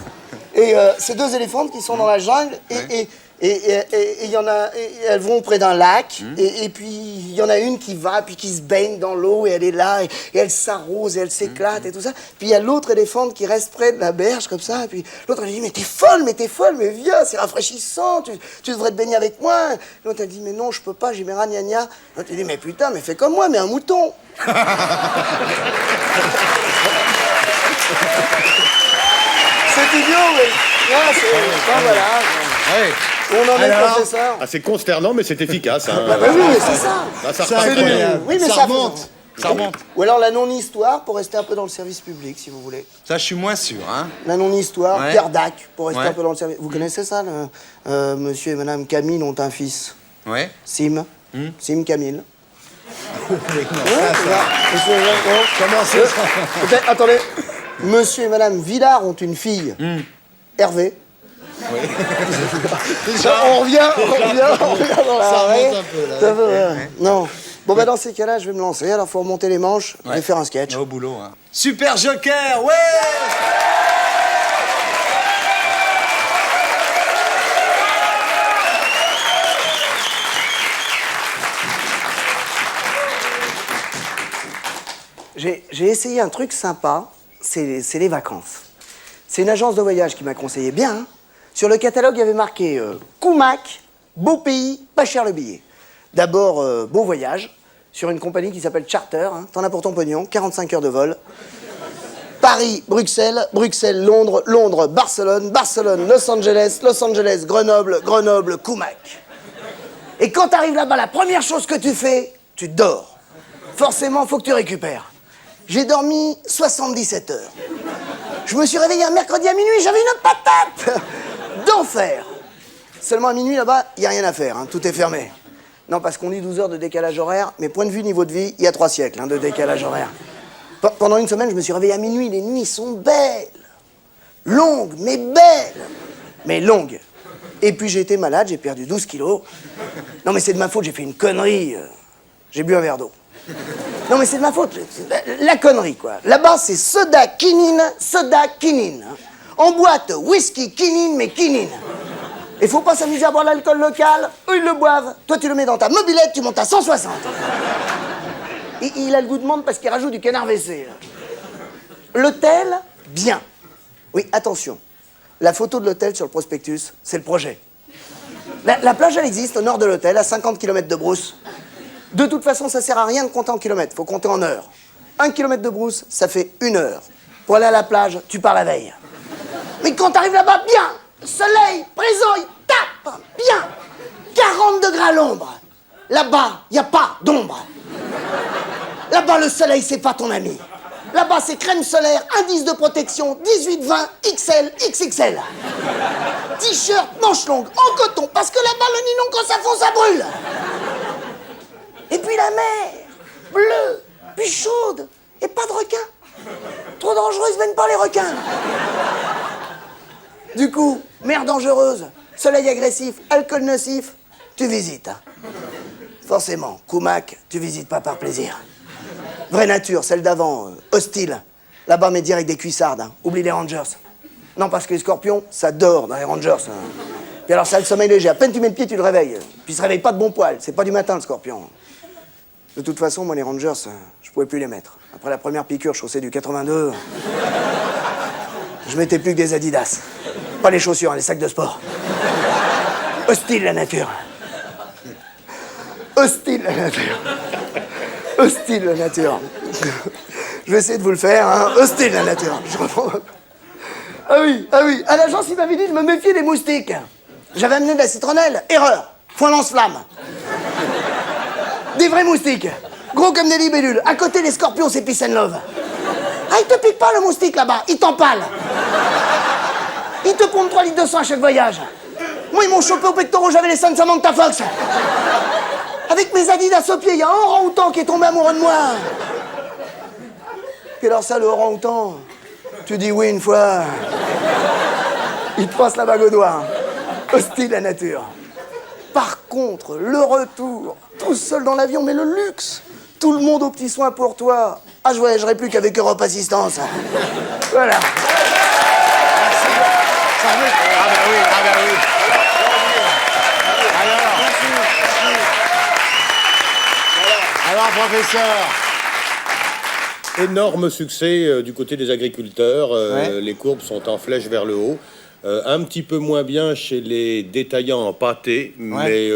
Et ces deux éléphantes qui sont dans la jungle, et il y en a, et elles vont près d'un lac, et puis il y en a une qui va, puis qui se baigne dans l'eau, et elle est là, et elle s'arrose, et elle s'éclate, et tout ça. Puis il y a l'autre éléphante qui reste près de la berge, comme ça, et puis l'autre, elle dit, mais t'es folle, mais viens, c'est rafraîchissant, tu devrais te baigner avec moi. L'autre, elle dit, mais non, je peux pas, j'ai mes ragnagnas. L'autre, elle dit, mais putain, mais fais comme moi, mais un mouton. C'est idiot, mais... Ouais, c'est... voilà. Ouais. On en est, professeur. Ah, c'est consternant, mais c'est efficace. Hein. Bah oui, mais c'est ça. Là, ça C'est repart très bien. Oui, mais ça remonte. Ça remonte. Ou alors la non-histoire pour rester un peu dans le service public, si vous voulez. Ça, je suis moins sûr, hein. La non-histoire, Ouais. Pierre Dac, pour rester Ouais. un peu dans le service. Vous connaissez ça, monsieur et madame Camille ont un fils. Ouais. Sim. Sim Camille. Comment c'est ça? Attendez. Monsieur et Madame Villard ont une fille. Hervé. Oui. On revient dans la Ça arrêt. remonte un peu, là. Ça va, ouais. Non. Bon, bah, dans ces cas-là, je vais me lancer. Alors, faut remonter les manches. Je vais faire un sketch. Au boulot, hein. Super Joker, ouais! J'ai essayé un truc sympa, c'est les vacances. C'est une agence de voyage qui m'a conseillé bien. Hein. Sur le catalogue, il y avait marqué Koumak, beau pays, pas cher le billet. D'abord, beau voyage, sur une compagnie qui s'appelle Charter. Hein. T'en as pour ton pognon, 45 heures de vol. Paris, Bruxelles, Bruxelles, Londres, Londres, Barcelone, Barcelone, Los Angeles, Los Angeles, Grenoble, Grenoble, Koumak. Et quand t'arrives là-bas, la première chose que tu fais, tu dors. Forcément, faut que tu récupères. J'ai dormi 77 heures. Je me suis réveillé un mercredi à minuit, j'avais une patate d'enfer. Seulement à minuit, là-bas, il n'y a rien à faire, hein, tout est fermé. Non, parce qu'on dit 12 heures de décalage horaire, mais point de vue niveau de vie, il y a 3 siècles de décalage horaire. Pendant une semaine, je me suis réveillé à minuit, les nuits sont belles. Longues, mais belles. Mais longues. Et puis j'ai été malade, j'ai perdu 12 kilos. Non, mais c'est de ma faute, j'ai fait une connerie. J'ai bu un verre d'eau. Non, mais c'est de ma faute. La connerie, quoi. Là-bas, c'est soda, quinine. Hein. En boîte, whisky, quinine, mais quinine. Et faut pas s'amuser à boire l'alcool local. Eux, ils le boivent. Toi, tu le mets dans ta mobilette, tu montes à 160. Et il a le goût de menthe parce qu'il rajoute du canard WC. L'hôtel, bien. Oui, attention. La photo de l'hôtel sur le prospectus, c'est le projet. La plage, elle existe au nord de l'hôtel, à 50 km de brousse. De toute façon, ça sert à rien de compter en kilomètres, faut compter en heures. 1 kilomètre de brousse, ça fait 1 heure. Pour aller à la plage, tu pars la veille. Mais quand t'arrives là-bas, bien, soleil, présent, il tape, bien. 40 degrés à l'ombre. Là-bas, il n'y a pas d'ombre. Là-bas, le soleil, c'est pas ton ami. Là-bas, c'est crème solaire, indice de protection, 18-20, XL, XXL. T-shirt, manche longue, en coton, parce que là-bas, le nylon, quand ça fond, ça brûle. Et puis la mer, bleue, puis chaude, et pas de requins. Trop dangereux, ils se baignent pas les requins. Du coup, mer dangereuse, soleil agressif, alcool nocif, tu visites. Hein. Forcément, Koumak, tu visites pas par plaisir. Vraie nature, celle d'avant, hostile. Là-bas, mais direct des cuissardes. Hein. Oublie les Rangers. Non, parce que les scorpions, ça dort dans les Rangers. Hein. Puis alors, ça a le sommeil léger. À peine tu mets le pied, tu le réveilles. Puis il se réveille pas de bon poil. C'est pas du matin, le scorpion. De toute façon, moi, les Rangers, je pouvais plus les mettre. Après la première piqûre, je chaussais du 82. Je mettais plus que des Adidas. Pas les chaussures, hein, les sacs de sport. Hostile, la nature. Hostile, la nature. Hostile, la nature. Je vais essayer de vous le faire, hein. Hostile, la nature. Je reprends. Ah oui. À l'agence, il m'avait dit de me méfier des moustiques. J'avais amené de la citronnelle. Erreur. Foin lance-flamme. Des vrais moustiques. Gros comme des libellules. À côté, les scorpions, c'est peace and love. Ah, il te pique pas, le moustique, là-bas. Il t'empale. Il te pompe 3 litres de sang à chaque voyage. Moi, ils m'ont chopé au pectoral, j'avais les seins de Samantha Fox. Avec mes Adidas au pied, il y a un orang-outan qui est tombé amoureux de moi. Puis alors ça, le orang-outan, tu dis oui une fois, il te passe la bague au doigt. Hostile la nature. Par contre, le retour, tout seul dans l'avion, mais le luxe, tout le monde aux petits soins pour toi. Ah, je voyagerai plus qu'avec Europe Assistance. Voilà. Ah bah oui. Alors, professeur. Énorme succès du côté des agriculteurs. Les courbes sont en flèche vers le haut. Un petit peu moins bien chez les détaillants en pâté, mais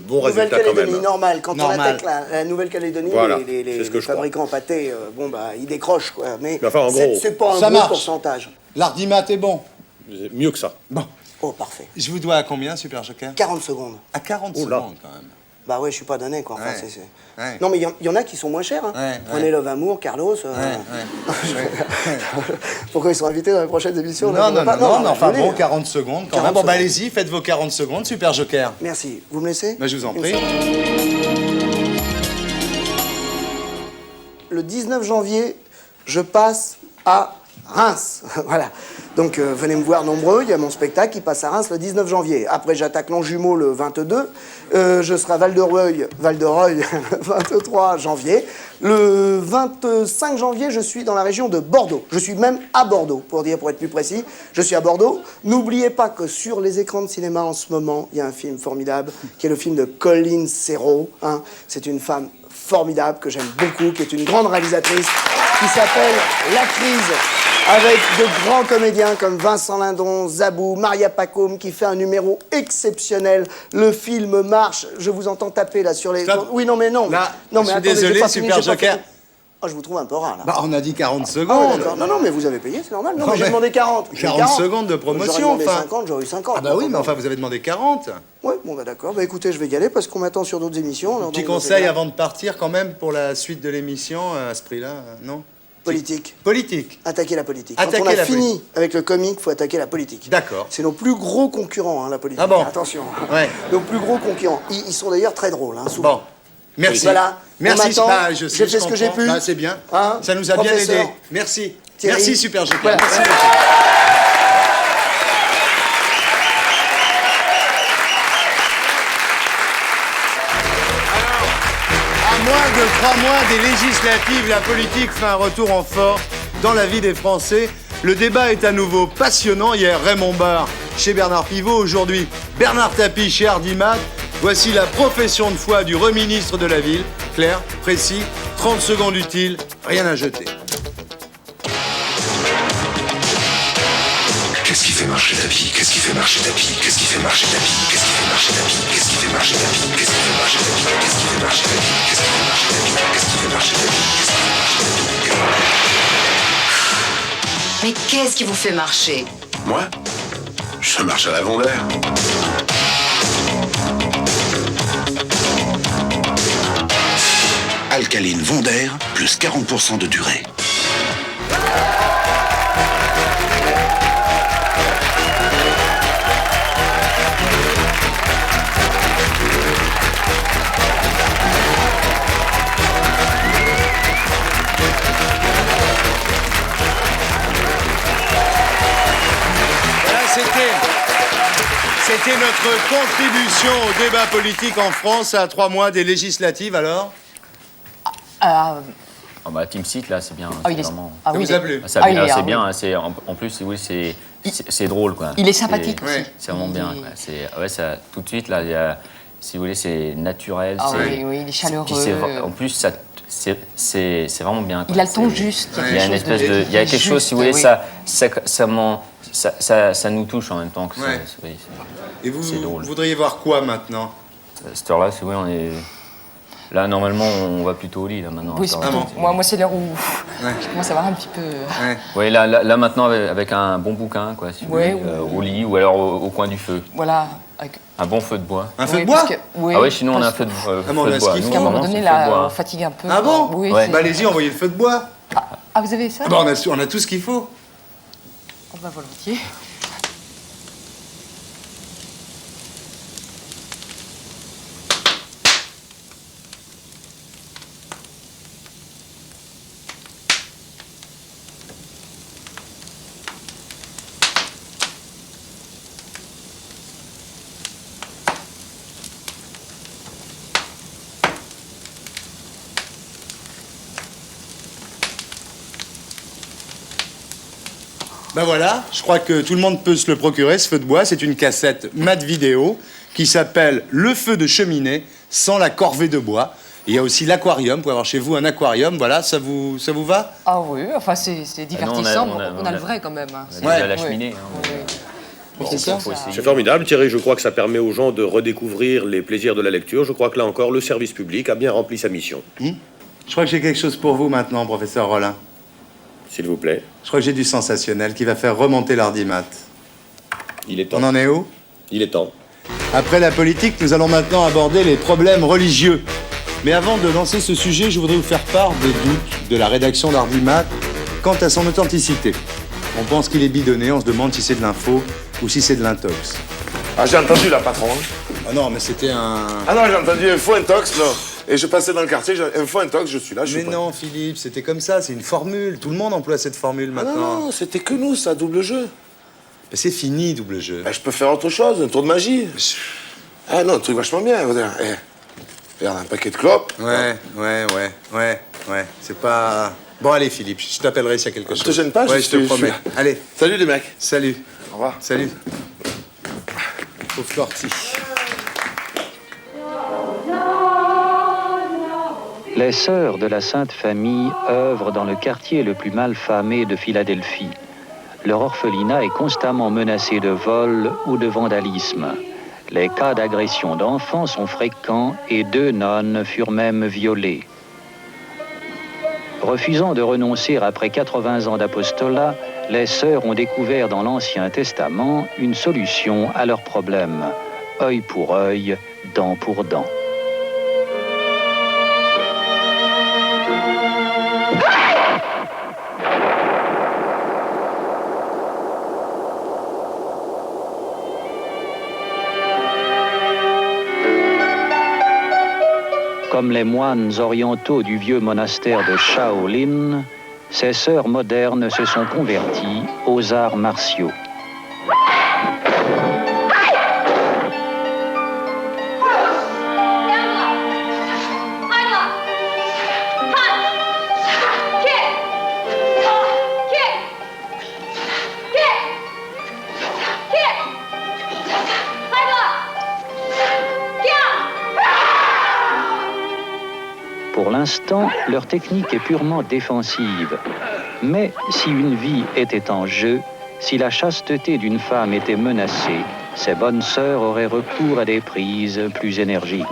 bon résultat quand même. Normal. Quand on attaque la Nouvelle-Calédonie, voilà, les fabricants en pâté, bon bah ils décrochent quoi. Mais enfin, en gros, c'est pas un gros pourcentage. L'ardimat est bon. Mieux que ça. Bon. Oh parfait. Je vous dois à combien, Super Joker? 40 secondes. À 40 secondes quand même. Bah ouais, je suis pas donné quoi. Enfin, Ouais. Non mais il y en a qui sont moins chers. Hein. Prenez Love Amour, Carlos. Pourquoi ils sont invités dans les prochaines émissions? Non, enfin bon, 40 secondes quand même. Bon bah allez-y, faites vos 40 secondes, Super Joker. Merci. Vous me laissez? Bah je vous en prie. Le 19 janvier, je passe à Reims, voilà. Donc venez me voir nombreux, il y a mon spectacle qui passe à Reims le 19 janvier. Après j'attaque Longjumeau le 22, je serai à Val-de-Reuil le 23 janvier. Le 25 janvier, je suis dans la région de Bordeaux. Je suis même à Bordeaux, pour être plus précis. Je suis à Bordeaux. N'oubliez pas que sur les écrans de cinéma en ce moment, il y a un film formidable, qui est le film de Colline Serrault. Hein. C'est une femme formidable que j'aime beaucoup, qui est une grande réalisatrice, qui s'appelle La Crise, avec de grands comédiens comme Vincent Lindon, Zabou, Maria Pacôme, qui fait un numéro exceptionnel. Le film marche. Je vous entends taper là sur les... Stop. Oui, non, mais non. Là, non, je suis attendez, désolé, j'ai pas Super fini, j'ai pas Joker. fini. Oh, je vous trouve un peu rare, là. Bah, on a dit 40 Ah, secondes. d'accord. Non, mais vous avez payé, c'est normal. Non, Non, mais j'ai mais demandé 40. 40 secondes de promotion, J'aurais demandé enfin. 50, j'aurais eu 50. Ah bah oui, mais enfin, vous avez demandé 40. Ouais, bon, bah d'accord. Bah écoutez, je vais y aller parce qu'on m'attend sur d'autres émissions. alors Petit donc, conseil c'est avant de partir, quand même, pour la suite de l'émission, à ce prix-là, non? Politique. Politique. Attaquer la politique. Attaquer Quand on a la fini politique. avec le comique, faut attaquer la politique. D'accord. C'est nos plus gros concurrents, hein, la politique. Ah bon? Attention. Ouais. Nos plus gros concurrents. Ils sont d'ailleurs très drôles, hein, souvent. Bon. Merci. Voilà. Merci. On m'attend. Bah, je sais, J'ai fait ce que j'ai comprends. pu. Bah, c'est bien. Hein, Ça nous a bien professeur aidé. Merci. Thierry. Merci, Super Joker. Voilà. Merci beaucoup. À moins de 3 mois des législatives, la politique fait un retour en force dans la vie des Français. Le débat est à nouveau passionnant. Hier, Raymond Barre chez Bernard Pivot. Aujourd'hui, Bernard Tapie chez Hardimat. Voici la profession de foi du reministre de la Ville. Clair, précis, 30 secondes utiles, rien à jeter. Qu'est-ce qui fait marcher Tapie? Qu'est-ce qui fait marcher Tapie? Qu'est-ce qui fait marcher Tapie? Qu'est-ce qui fait marcher Tapie? Qu'est-ce qui fait marcher Tapie? Qu'est-ce qui fait marcher Tapie? Qu'est-ce qui fait marcher Tapie? Qu'est-ce qui fait marcher Tapie? Qu'est-ce qui fait marcher Tapie? Qu'est-ce qui fait marcher Tapie? Mais qu'est-ce qui vous fait marcher? Moi, je marche à la Vendère. Alcaline Vendère, plus 40% de durée. Voilà, c'était notre contribution au débat politique en France à 3 mois des législatives, alors? Oh bah, Team Seat, là, c'est bien. Ah, c'est il est- vraiment... ah oui, Ça vous a plu? Ça, Ah, il est- c'est ah, bien, oui. hein, c'est, en plus, oui, c'est drôle, quoi. Il est sympathique C'est- aussi. C'est vraiment bien. Il- Quoi. Ouais, ça, tout de suite, là, il y a, si vous voulez, c'est naturel. Ah c'est, oui, il est chaleureux. puis en plus, c'est vraiment bien. Quoi. Il a le ton juste. Il y a une espèce de... Il y a quelque chose, si vous voulez, oui. ça nous touche en même temps que Ouais. oui, Et vous c'est drôle. voudriez voir quoi maintenant? À cette heure-là, c'est vrai, on est... Là, normalement, on va plutôt au lit, là, maintenant. Oui, à cette c'est heure-là. plutôt- moi, c'est l'heure où Ouais. je commence à avoir un petit peu. Oui, là, maintenant, avec un bon bouquin, quoi, si vous Ouais, voulez, au lit ou alors au coin du feu. Voilà. Avec... Un bon feu de bois. Un feu Oui, de bois? parce que- oui, Ah oui, sinon on a un parce- feu de, Ah, mais on feu a de ce bois. qu'il Nous, faut. Qu'à un moment vraiment, donné, c'est feu de là, bois. on fatigue un peu. Ah bon? Oui. Ouais. c'est- Bah allez-y, envoyez le feu de bois. Ah, vous avez ça? Ah bah, on a tout ce qu'il faut. Oh, bah, volontiers. Ben voilà, je crois que tout le monde peut se le procurer, ce feu de bois. C'est une cassette mat vidéo qui s'appelle Le feu de cheminée sans la corvée de bois. Il y a aussi l'aquarium, vous pouvez avoir chez vous un aquarium, voilà, ça vous va? Ah oui, enfin, c'est divertissant. on a- on a le vrai quand même. hein. On a déjà la Oui. cheminée. Hein. Oui, c'est ça. C'est formidable, Thierry. Je crois que ça permet aux gens de redécouvrir les plaisirs de la lecture. Je crois que là encore, le service public a bien rempli sa mission. Je crois que j'ai quelque chose pour vous maintenant, professeur Rollin. S'il vous plaît. Je crois que j'ai du sensationnel qui va faire remonter l'Hardimat. Il est temps. On en est où? Il est temps. Après la politique, nous allons maintenant aborder les problèmes religieux. Mais avant de lancer ce sujet, je voudrais vous faire part des doutes de la rédaction d'Hardimat quant à son authenticité. On pense qu'il est bidonné, on se demande si c'est de l'info ou si c'est de l'intox. Ah, j'ai entendu la patron. Ah non, mais c'était un... Ah non, j'ai entendu un faux intox, là. Et je passais dans le quartier, info intox, je suis là, je Mais suis pas. non, Philippe, c'était comme ça, c'est une formule. Tout le monde emploie cette formule Ah maintenant. non, c'était que nous, ça, double jeu. Mais c'est fini, double jeu. Je peux faire autre chose, un tour de magie. Ah non, un truc vachement bien. Regarde, un paquet de clopes. Ouais, c'est pas... Bon, allez, Philippe, je t'appellerai s'il y a quelque chose. Je te gêne pas, je te promets. suis là. Allez. Salut les mecs. Salut. Au revoir. Salut. Pauvre Corti. Les sœurs de la Sainte Famille œuvrent dans le quartier le plus mal famé de Philadelphie. Leur orphelinat est constamment menacé de vol ou de vandalisme. Les cas d'agression d'enfants sont fréquents et 2 nonnes furent même violées. Refusant de renoncer après 80 ans d'apostolat, les sœurs ont découvert dans l'Ancien Testament une solution à leurs problèmes. Œil pour œil, dent pour dent. Comme les moines orientaux du vieux monastère de Shaolin, ces sœurs modernes se sont converties aux arts martiaux. Pour l'instant, leur technique est purement défensive. Mais si une vie était en jeu, si la chasteté d'une femme était menacée, ces bonnes sœurs auraient recours à des prises plus énergiques.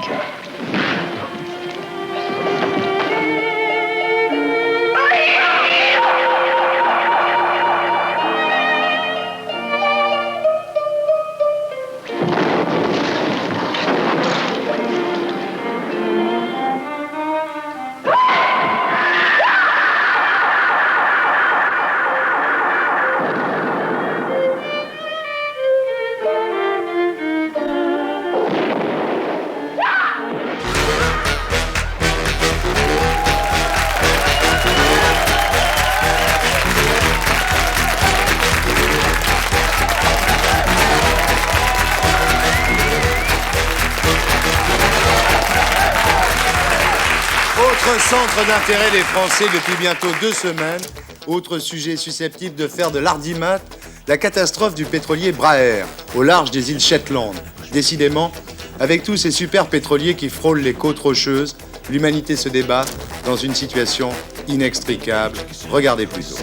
Autre centre d'intérêt des Français depuis bientôt 2 semaines. Autre sujet susceptible de faire de l'ardimat, la catastrophe du pétrolier Braer, au large des îles Shetland. Décidément, avec tous ces super pétroliers qui frôlent les côtes rocheuses, l'humanité se débat dans une situation inextricable. Regardez plutôt.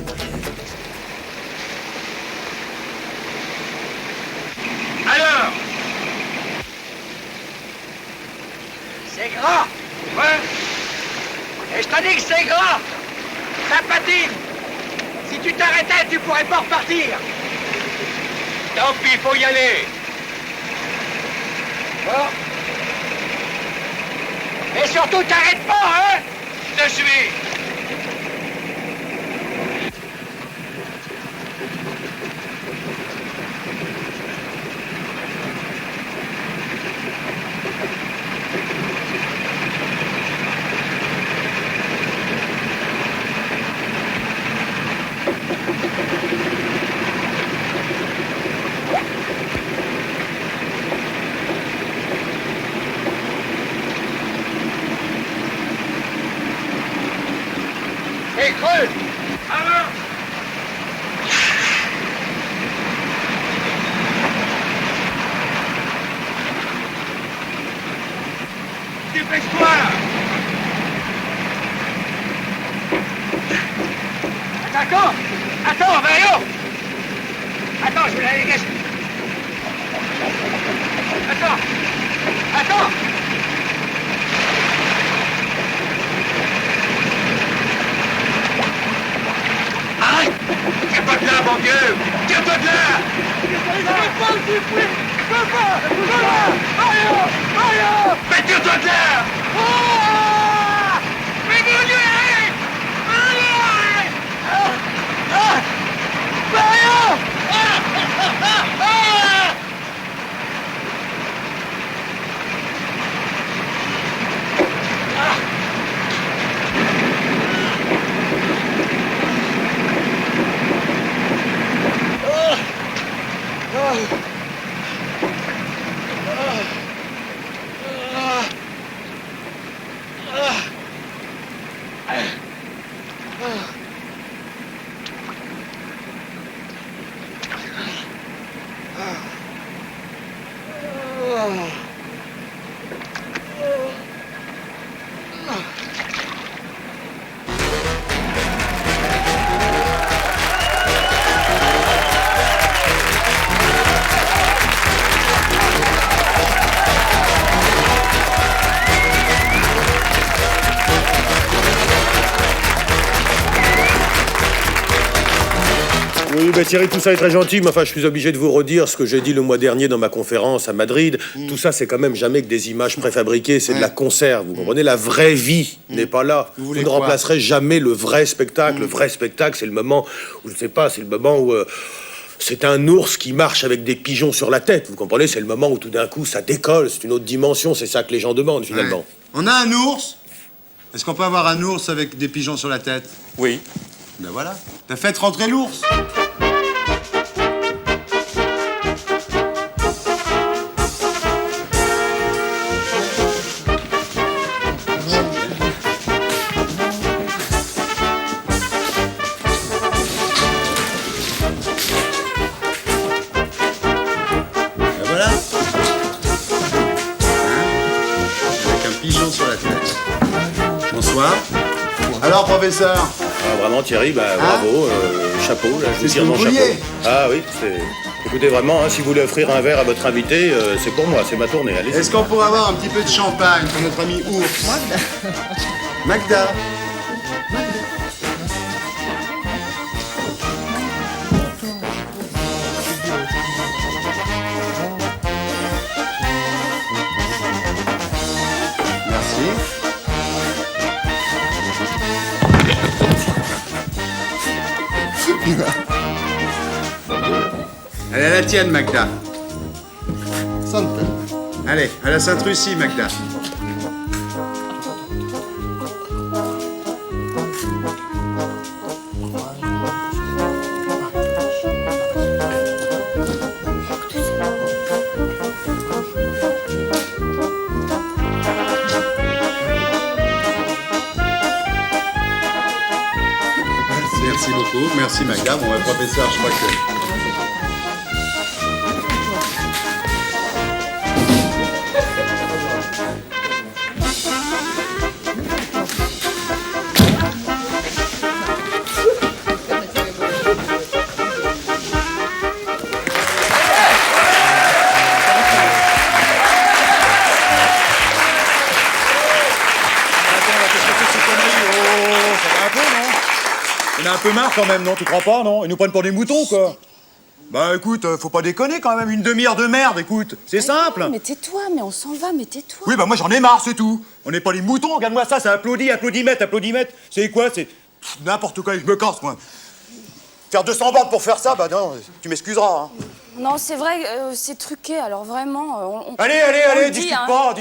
Alors, c'est gras. Ouais. Et je te dis que c'est gras. Ça patine. Si tu t'arrêtais, tu pourrais pas repartir. Tant pis, faut y aller. Bon. Et surtout, t'arrêtes pas, hein. Je te suis. Et creuse. Avant. Dépêche-toi. Attends, attends, Mario. Attends, je vais la dégager. Attends, attends. Arrête! Tiens-toi de là, mon vieux! Tiens-toi de là! Je peux pas le supprimer! Je peux pas! Je peux pas! Mario! Mario! Mais tiens-toi de là! Oh! Mais mon Dieu, arrête! Mario, arrête! Mario! Oui, mais Thierry, tout ça est très gentil, mais enfin, je suis obligé de vous redire ce que j'ai dit le mois dernier dans ma conférence à Madrid. Tout ça, c'est quand même jamais que des images préfabriquées, c'est de la conserve, vous comprenez? La vraie vie n'est pas là. Vous ne remplacerez jamais le vrai spectacle. Le vrai spectacle, c'est le moment où, je sais pas, c'est le moment où... c'est un ours qui marche avec des pigeons sur la tête, vous comprenez? C'est le moment où tout d'un coup, ça décolle, c'est une autre dimension, c'est ça que les gens demandent, finalement. Ouais. On a un ours. Est-ce qu'on peut avoir un ours avec des pigeons sur la tête? Oui. Ben voilà. T'as fait rentrer l'ours. Ben voilà. Avec un pigeon sur la tête. Bonsoir. Alors, professeur? Ah, vraiment, Thierry, bravo, chapeau, là, je vous tire ce que mon vous chapeau. vouliez. Ah oui, c'est... Écoutez, vraiment, hein, si vous voulez offrir un verre à votre invité, c'est pour moi, c'est ma tournée, allez. Est-ce qu'on pourrait avoir un petit peu de champagne pour notre ami ours? Magda. Merci. Elle est à la tienne, Magda. Allez, à la Sainte-Lucie, Magda. Merci beaucoup, merci Magda. Bon, professeur, je crois que... On a un peu marre quand même, non? Tu crois pas, non? Ils nous prennent pour des moutons, quoi. Bah écoute, faut pas déconner quand même, une demi-heure de merde, écoute. C'est simple. Mais tais-toi, mais on s'en va, mais tais-toi. Oui, bah moi j'en ai marre, c'est tout. On n'est pas des moutons, regarde-moi ça, ça applaudit, applaudimètre, applaudimètre. C'est quoi? C'est n'importe quoi, je me casse, moi. Faire 200 bandes pour faire ça, bah non, tu m'excuseras, hein. Non, c'est vrai, c'est truqué, alors vraiment... Allez, discute pas,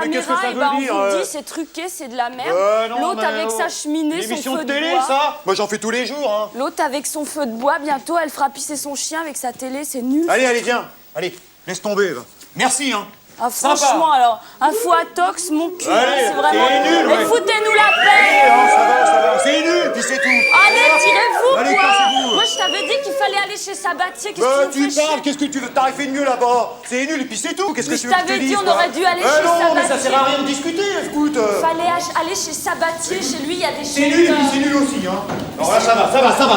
mais qu'est-ce que ça veut dire? On vous dit, c'est truqué, c'est de la merde. L'autre avec sa cheminée, son l'émission feu de télé, de bois. ça? Moi j'en fais tous les jours, hein. L'autre avec son feu de bois, bientôt, elle fera pisser son chien avec sa télé, c'est nul. Allez, viens. Allez, laisse tomber, va. Merci, hein. Ah, franchement, alors, info à tox, mon cul, Allez, c'est vraiment... c'est nul, Mais ouais. foutez-nous la paix! Ça va, c'est nul, puis c'est tout. Allez, tirez-vous, Allez, quoi! cassez-vous. Moi, je t'avais dit qu'il fallait aller chez Sabatier, qu'est-ce que tu me fais chier? Qu'est-ce que tu veux? T'aurais fait de mieux là-bas. C'est nul, et puis c'est tout. Qu'est-ce que Mais tu je veux que je te t'avais dit, dise, on quoi? aurait dû aller chez non, mais ça Sabatier. sert à rien de discuter, écoute. Fallait aller chez Sabatier, chez lui, il y a des C'est nul, et puis c'est nul aussi, hein. Alors là,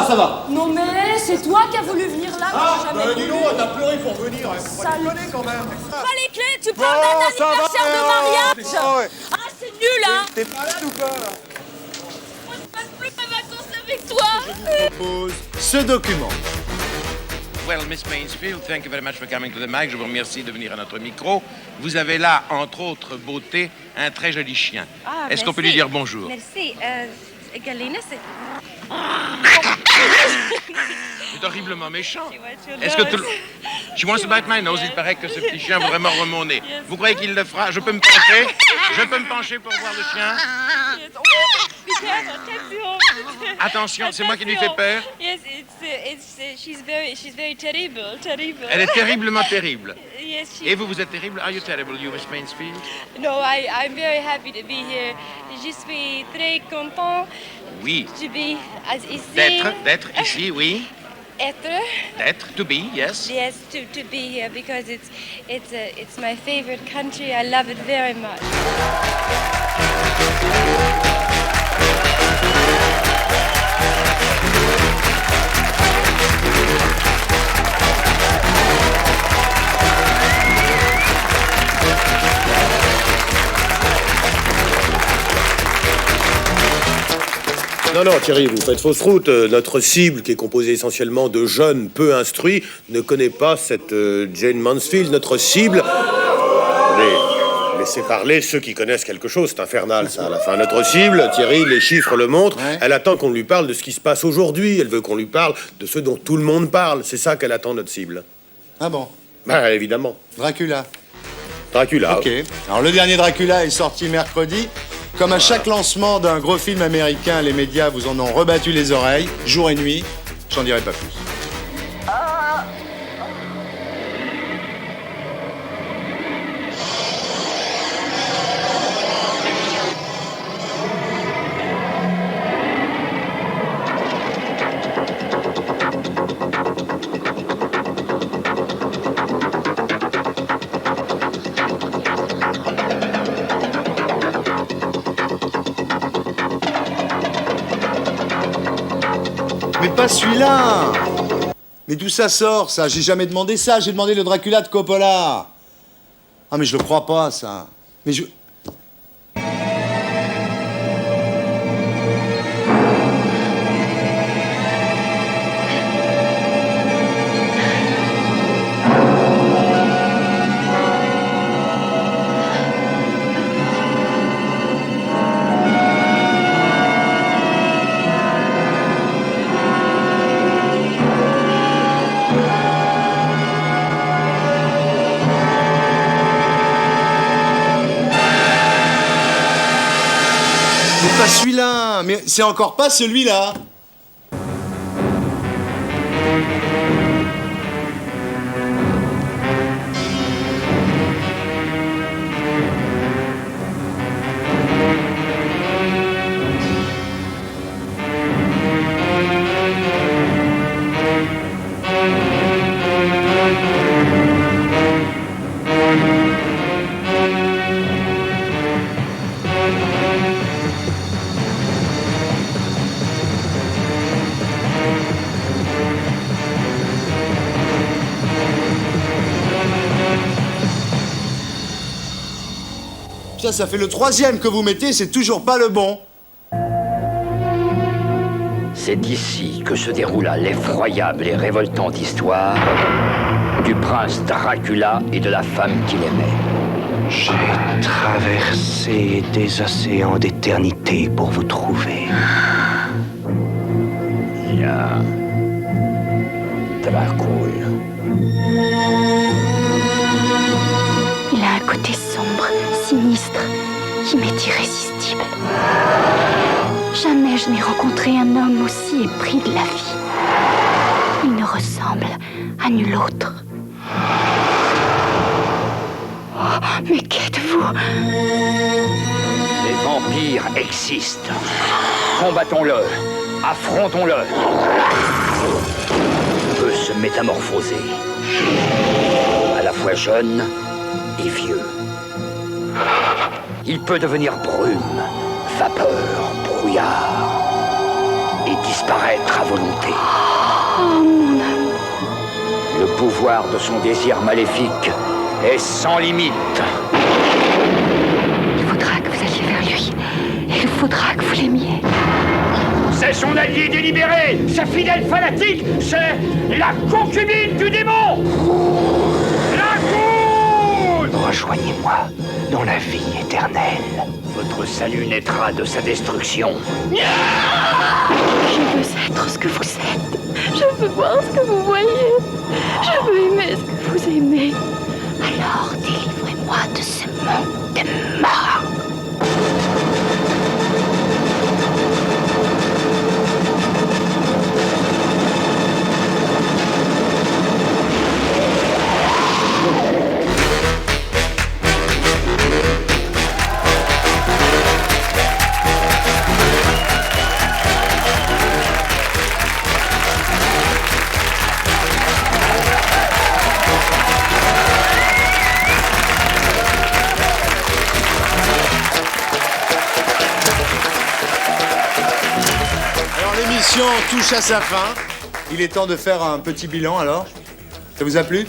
ça va. Non mais c'est toi qui as voulu venir là, moi j'ai jamais dis voulu. donc, t'as pleuré pour venir, hein. Faut pas déconner quand même. Pas les clés, tu parles d'un anniversaire de mariage. Ah c'est nul hein. T'es malade ou quoi, là? Moi je passe plus mes vacances avec toi. Ce document. Well, Miss Mainsfield, thank you very much for coming to the mic. Je vous remercie de venir à notre micro. Vous avez là, entre autres beautés, un très joli chien. Est-ce qu'on peut lui dire bonjour? Merci. Galina, c'est... C'est horriblement méchant. Est-ce que tout... She wants to bite my nose. Il paraît que ce petit chien voudrait mordre mon nez. Vous croyez qu'il le fera? Je peux me pencher? Je peux me pencher pour voir le chien? Attention, c'est moi qui lui fais peur. Yes, she's very terrible. Elle est terriblement terrible. Yes, Et vous, vous êtes terrible? Are you terrible, you, Miss Mainsfield? No, I'm very happy to be here. Je suis très content Oui. to be ici. D'être ici, oui. Être. To be, yes. Yes, to be here because it's my favorite country. I love it very much. Non, Thierry, vous faites fausse route. Notre cible, qui est composée essentiellement de jeunes peu instruits, ne connaît pas cette Jane Mansfield. Notre cible... Laissez parler ceux qui connaissent quelque chose, c'est infernal ça à la fin. Notre cible, Thierry, les chiffres le montrent, elle attend qu'on lui parle de ce qui se passe aujourd'hui, elle veut qu'on lui parle de ce dont tout le monde parle, c'est ça qu'elle attend, notre cible. Ah bon? Bah évidemment. Dracula. Dracula. Ok. Alors le dernier Dracula est sorti mercredi. Comme à chaque lancement d'un gros film américain, les médias vous en ont rebattu les oreilles, jour et nuit. J'en dirai pas plus. Mais pas celui-là! Mais d'où ça sort, ça? J'ai jamais demandé ça, j'ai demandé le Dracula de Coppola! Ah, mais je le crois pas, ça. Mais je... Pas celui-là, mais c'est encore pas celui-là. Ça fait le 3e que vous mettez, c'est toujours pas le bon. C'est d'ici que se déroula l'effroyable et révoltante histoire du prince Dracula et de la femme qu'il aimait. J'ai traversé des océans d'éternité pour vous trouver. Ya Dracula. Il a un côté sombre, sinistre, qui m'est irrésistible. Jamais je n'ai rencontré un homme aussi épris de la vie. Il ne ressemble à nul autre. Oh, mais qu'êtes-vous? Les vampires existent. Combattons-le. Affrontons-le. Il peut se métamorphoser. À la fois jeune et vieux. Il peut devenir brume, vapeur, brouillard et disparaître à volonté. Oh, mon amour. Le pouvoir de son désir maléfique est sans limite. Il faudra que vous alliez vers lui. Et il faudra que vous l'aimiez. C'est son allié délibéré, sa fidèle fanatique, c'est la concubine du démon. La Goule! Rejoignez-moi dans la vie éternelle. Votre salut naîtra de sa destruction. Je veux être ce que vous êtes. Je veux voir ce que vous voyez. Je veux aimer ce que vous aimez. Alors délivrez-moi de ce monde de mort. L'émission touche à sa fin. Il est temps de faire un petit bilan alors. Ça vous a plu?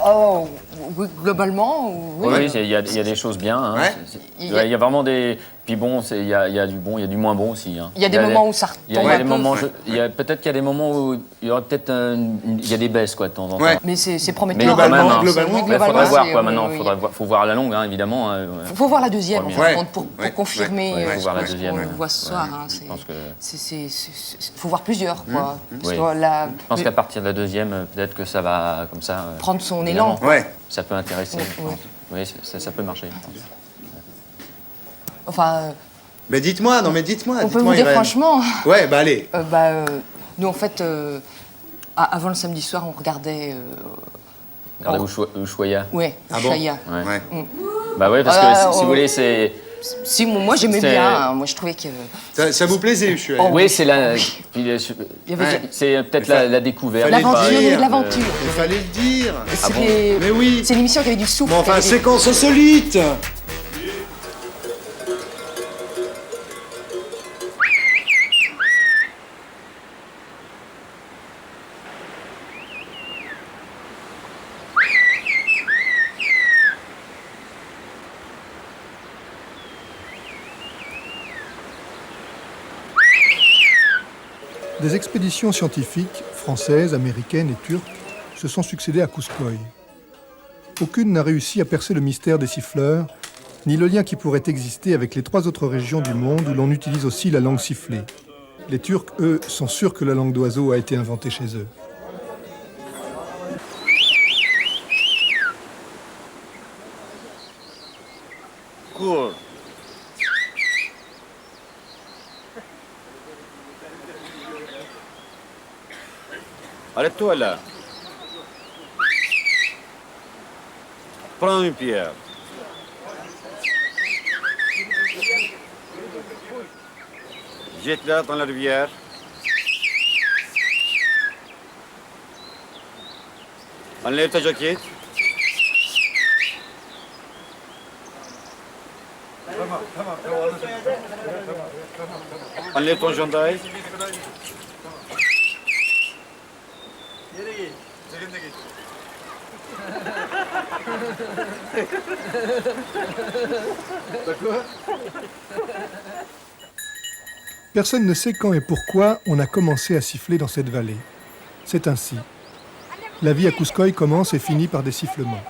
Oh, Oui, globalement, oui. Oui, il y a des choses bien. Hein. Ouais. Il y a vraiment des... Puis bon, il y a du bon, il y a du moins bon aussi. Hein. Il y a des moments où ça retombe il y a un des peu. moments, peut-être qu'il y a des moments où il y aura peut-être il y a des baisses, quoi, de temps en temps. Ouais. Mais c'est Mais prometteur. globalement, Oui, il faudra voir, quoi, oui, maintenant. oui. Faut voir à la longue, hein, évidemment. Il faut voir la deuxième, en Ouais. fin de compte, pour confirmer Il faut voir la ce deuxième. qu'on voit ce soir. Hein. Je pense que... faut voir plusieurs, quoi. Parce Oui. que la- Je pense qu'à partir de la deuxième, peut-être que ça va, comme ça... Prendre son élan. Ouais. Ça peut intéresser, Oui, je pense. Oui, ça peut marcher, je pense. Enfin, Mais dites-moi, non mais dites-moi. on peut dites-moi, vous dire Irène. franchement. Ouais, bah allez. Nous, en fait, avant le samedi soir, on regardait. Regardez Ushuaïa. Ouais, Ah bon Ushuaïa. Ouais. Mm. Bah ouais, parce que si vous voulez, c'est... Si, moi j'aimais C'est- bien. Hein. Moi, je trouvais que. Ça vous plaisait, je suis. Oui, c'est la... puis, c'est peut-être la découverte. L'aventure, il y avait de Il l'aventure. fallait le dire. Mais oui. C'est l'émission qui avait du souffle. Bon, enfin, qui avait des- séquence insolite. Des expéditions scientifiques, françaises, américaines et turques, se sont succédées à Kouskoï. Aucune n'a réussi à percer le mystère des siffleurs, ni le lien qui pourrait exister avec les 3 autres régions du monde où l'on utilise aussi la langue sifflée. Les Turcs, eux, sont sûrs que la langue d'oiseau a été inventée chez eux. Cool. Arrête-toi là. Prends une pierre. Jette-la dans la rivière. Enlève ta jaquette. Enlève ton chandail. Personne ne sait quand et pourquoi on a commencé à siffler dans cette vallée. C'est ainsi. La vie à Kouskoï commence et finit par des sifflements.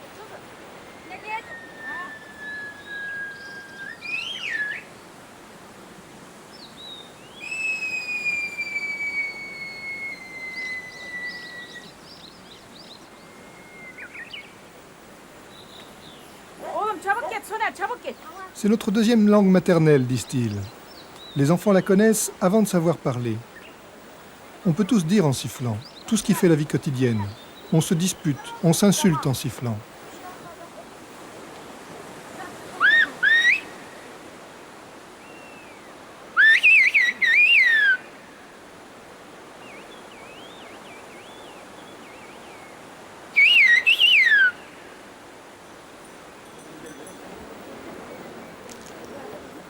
C'est notre deuxième langue maternelle, disent-ils. Les enfants la connaissent avant de savoir parler. On peut tous dire en sifflant, tout ce qui fait la vie quotidienne. On se dispute, on s'insulte en sifflant.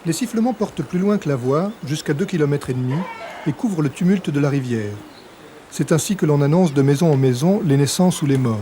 Les sifflements portent plus loin que la voix, jusqu'à 2,5 km, et couvrent le tumulte de la rivière. C'est ainsi que l'on annonce de maison en maison les naissances ou les morts.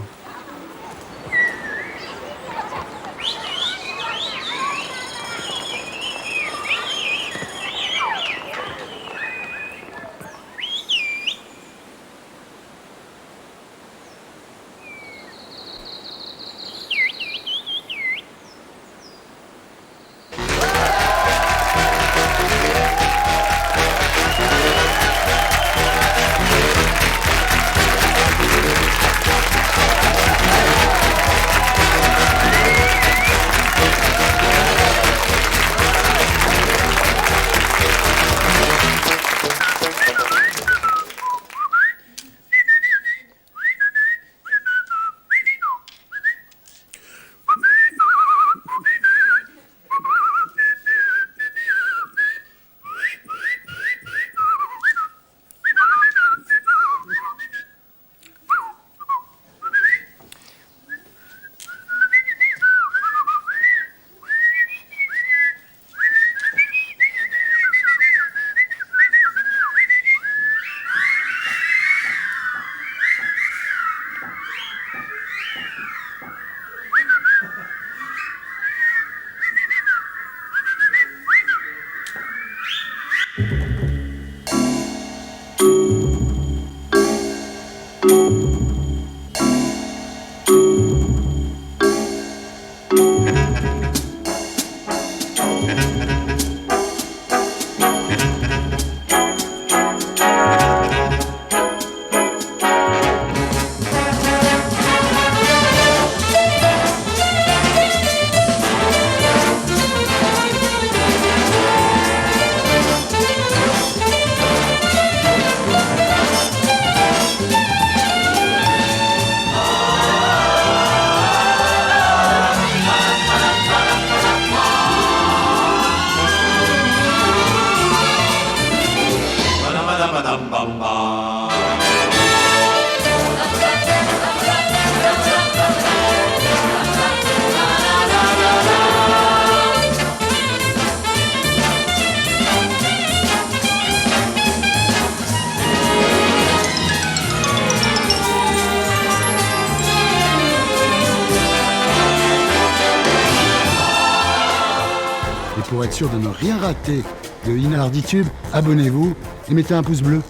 Et pour être sûr de ne rien rater de Inarditube, abonnez-vous et mettez un pouce bleu.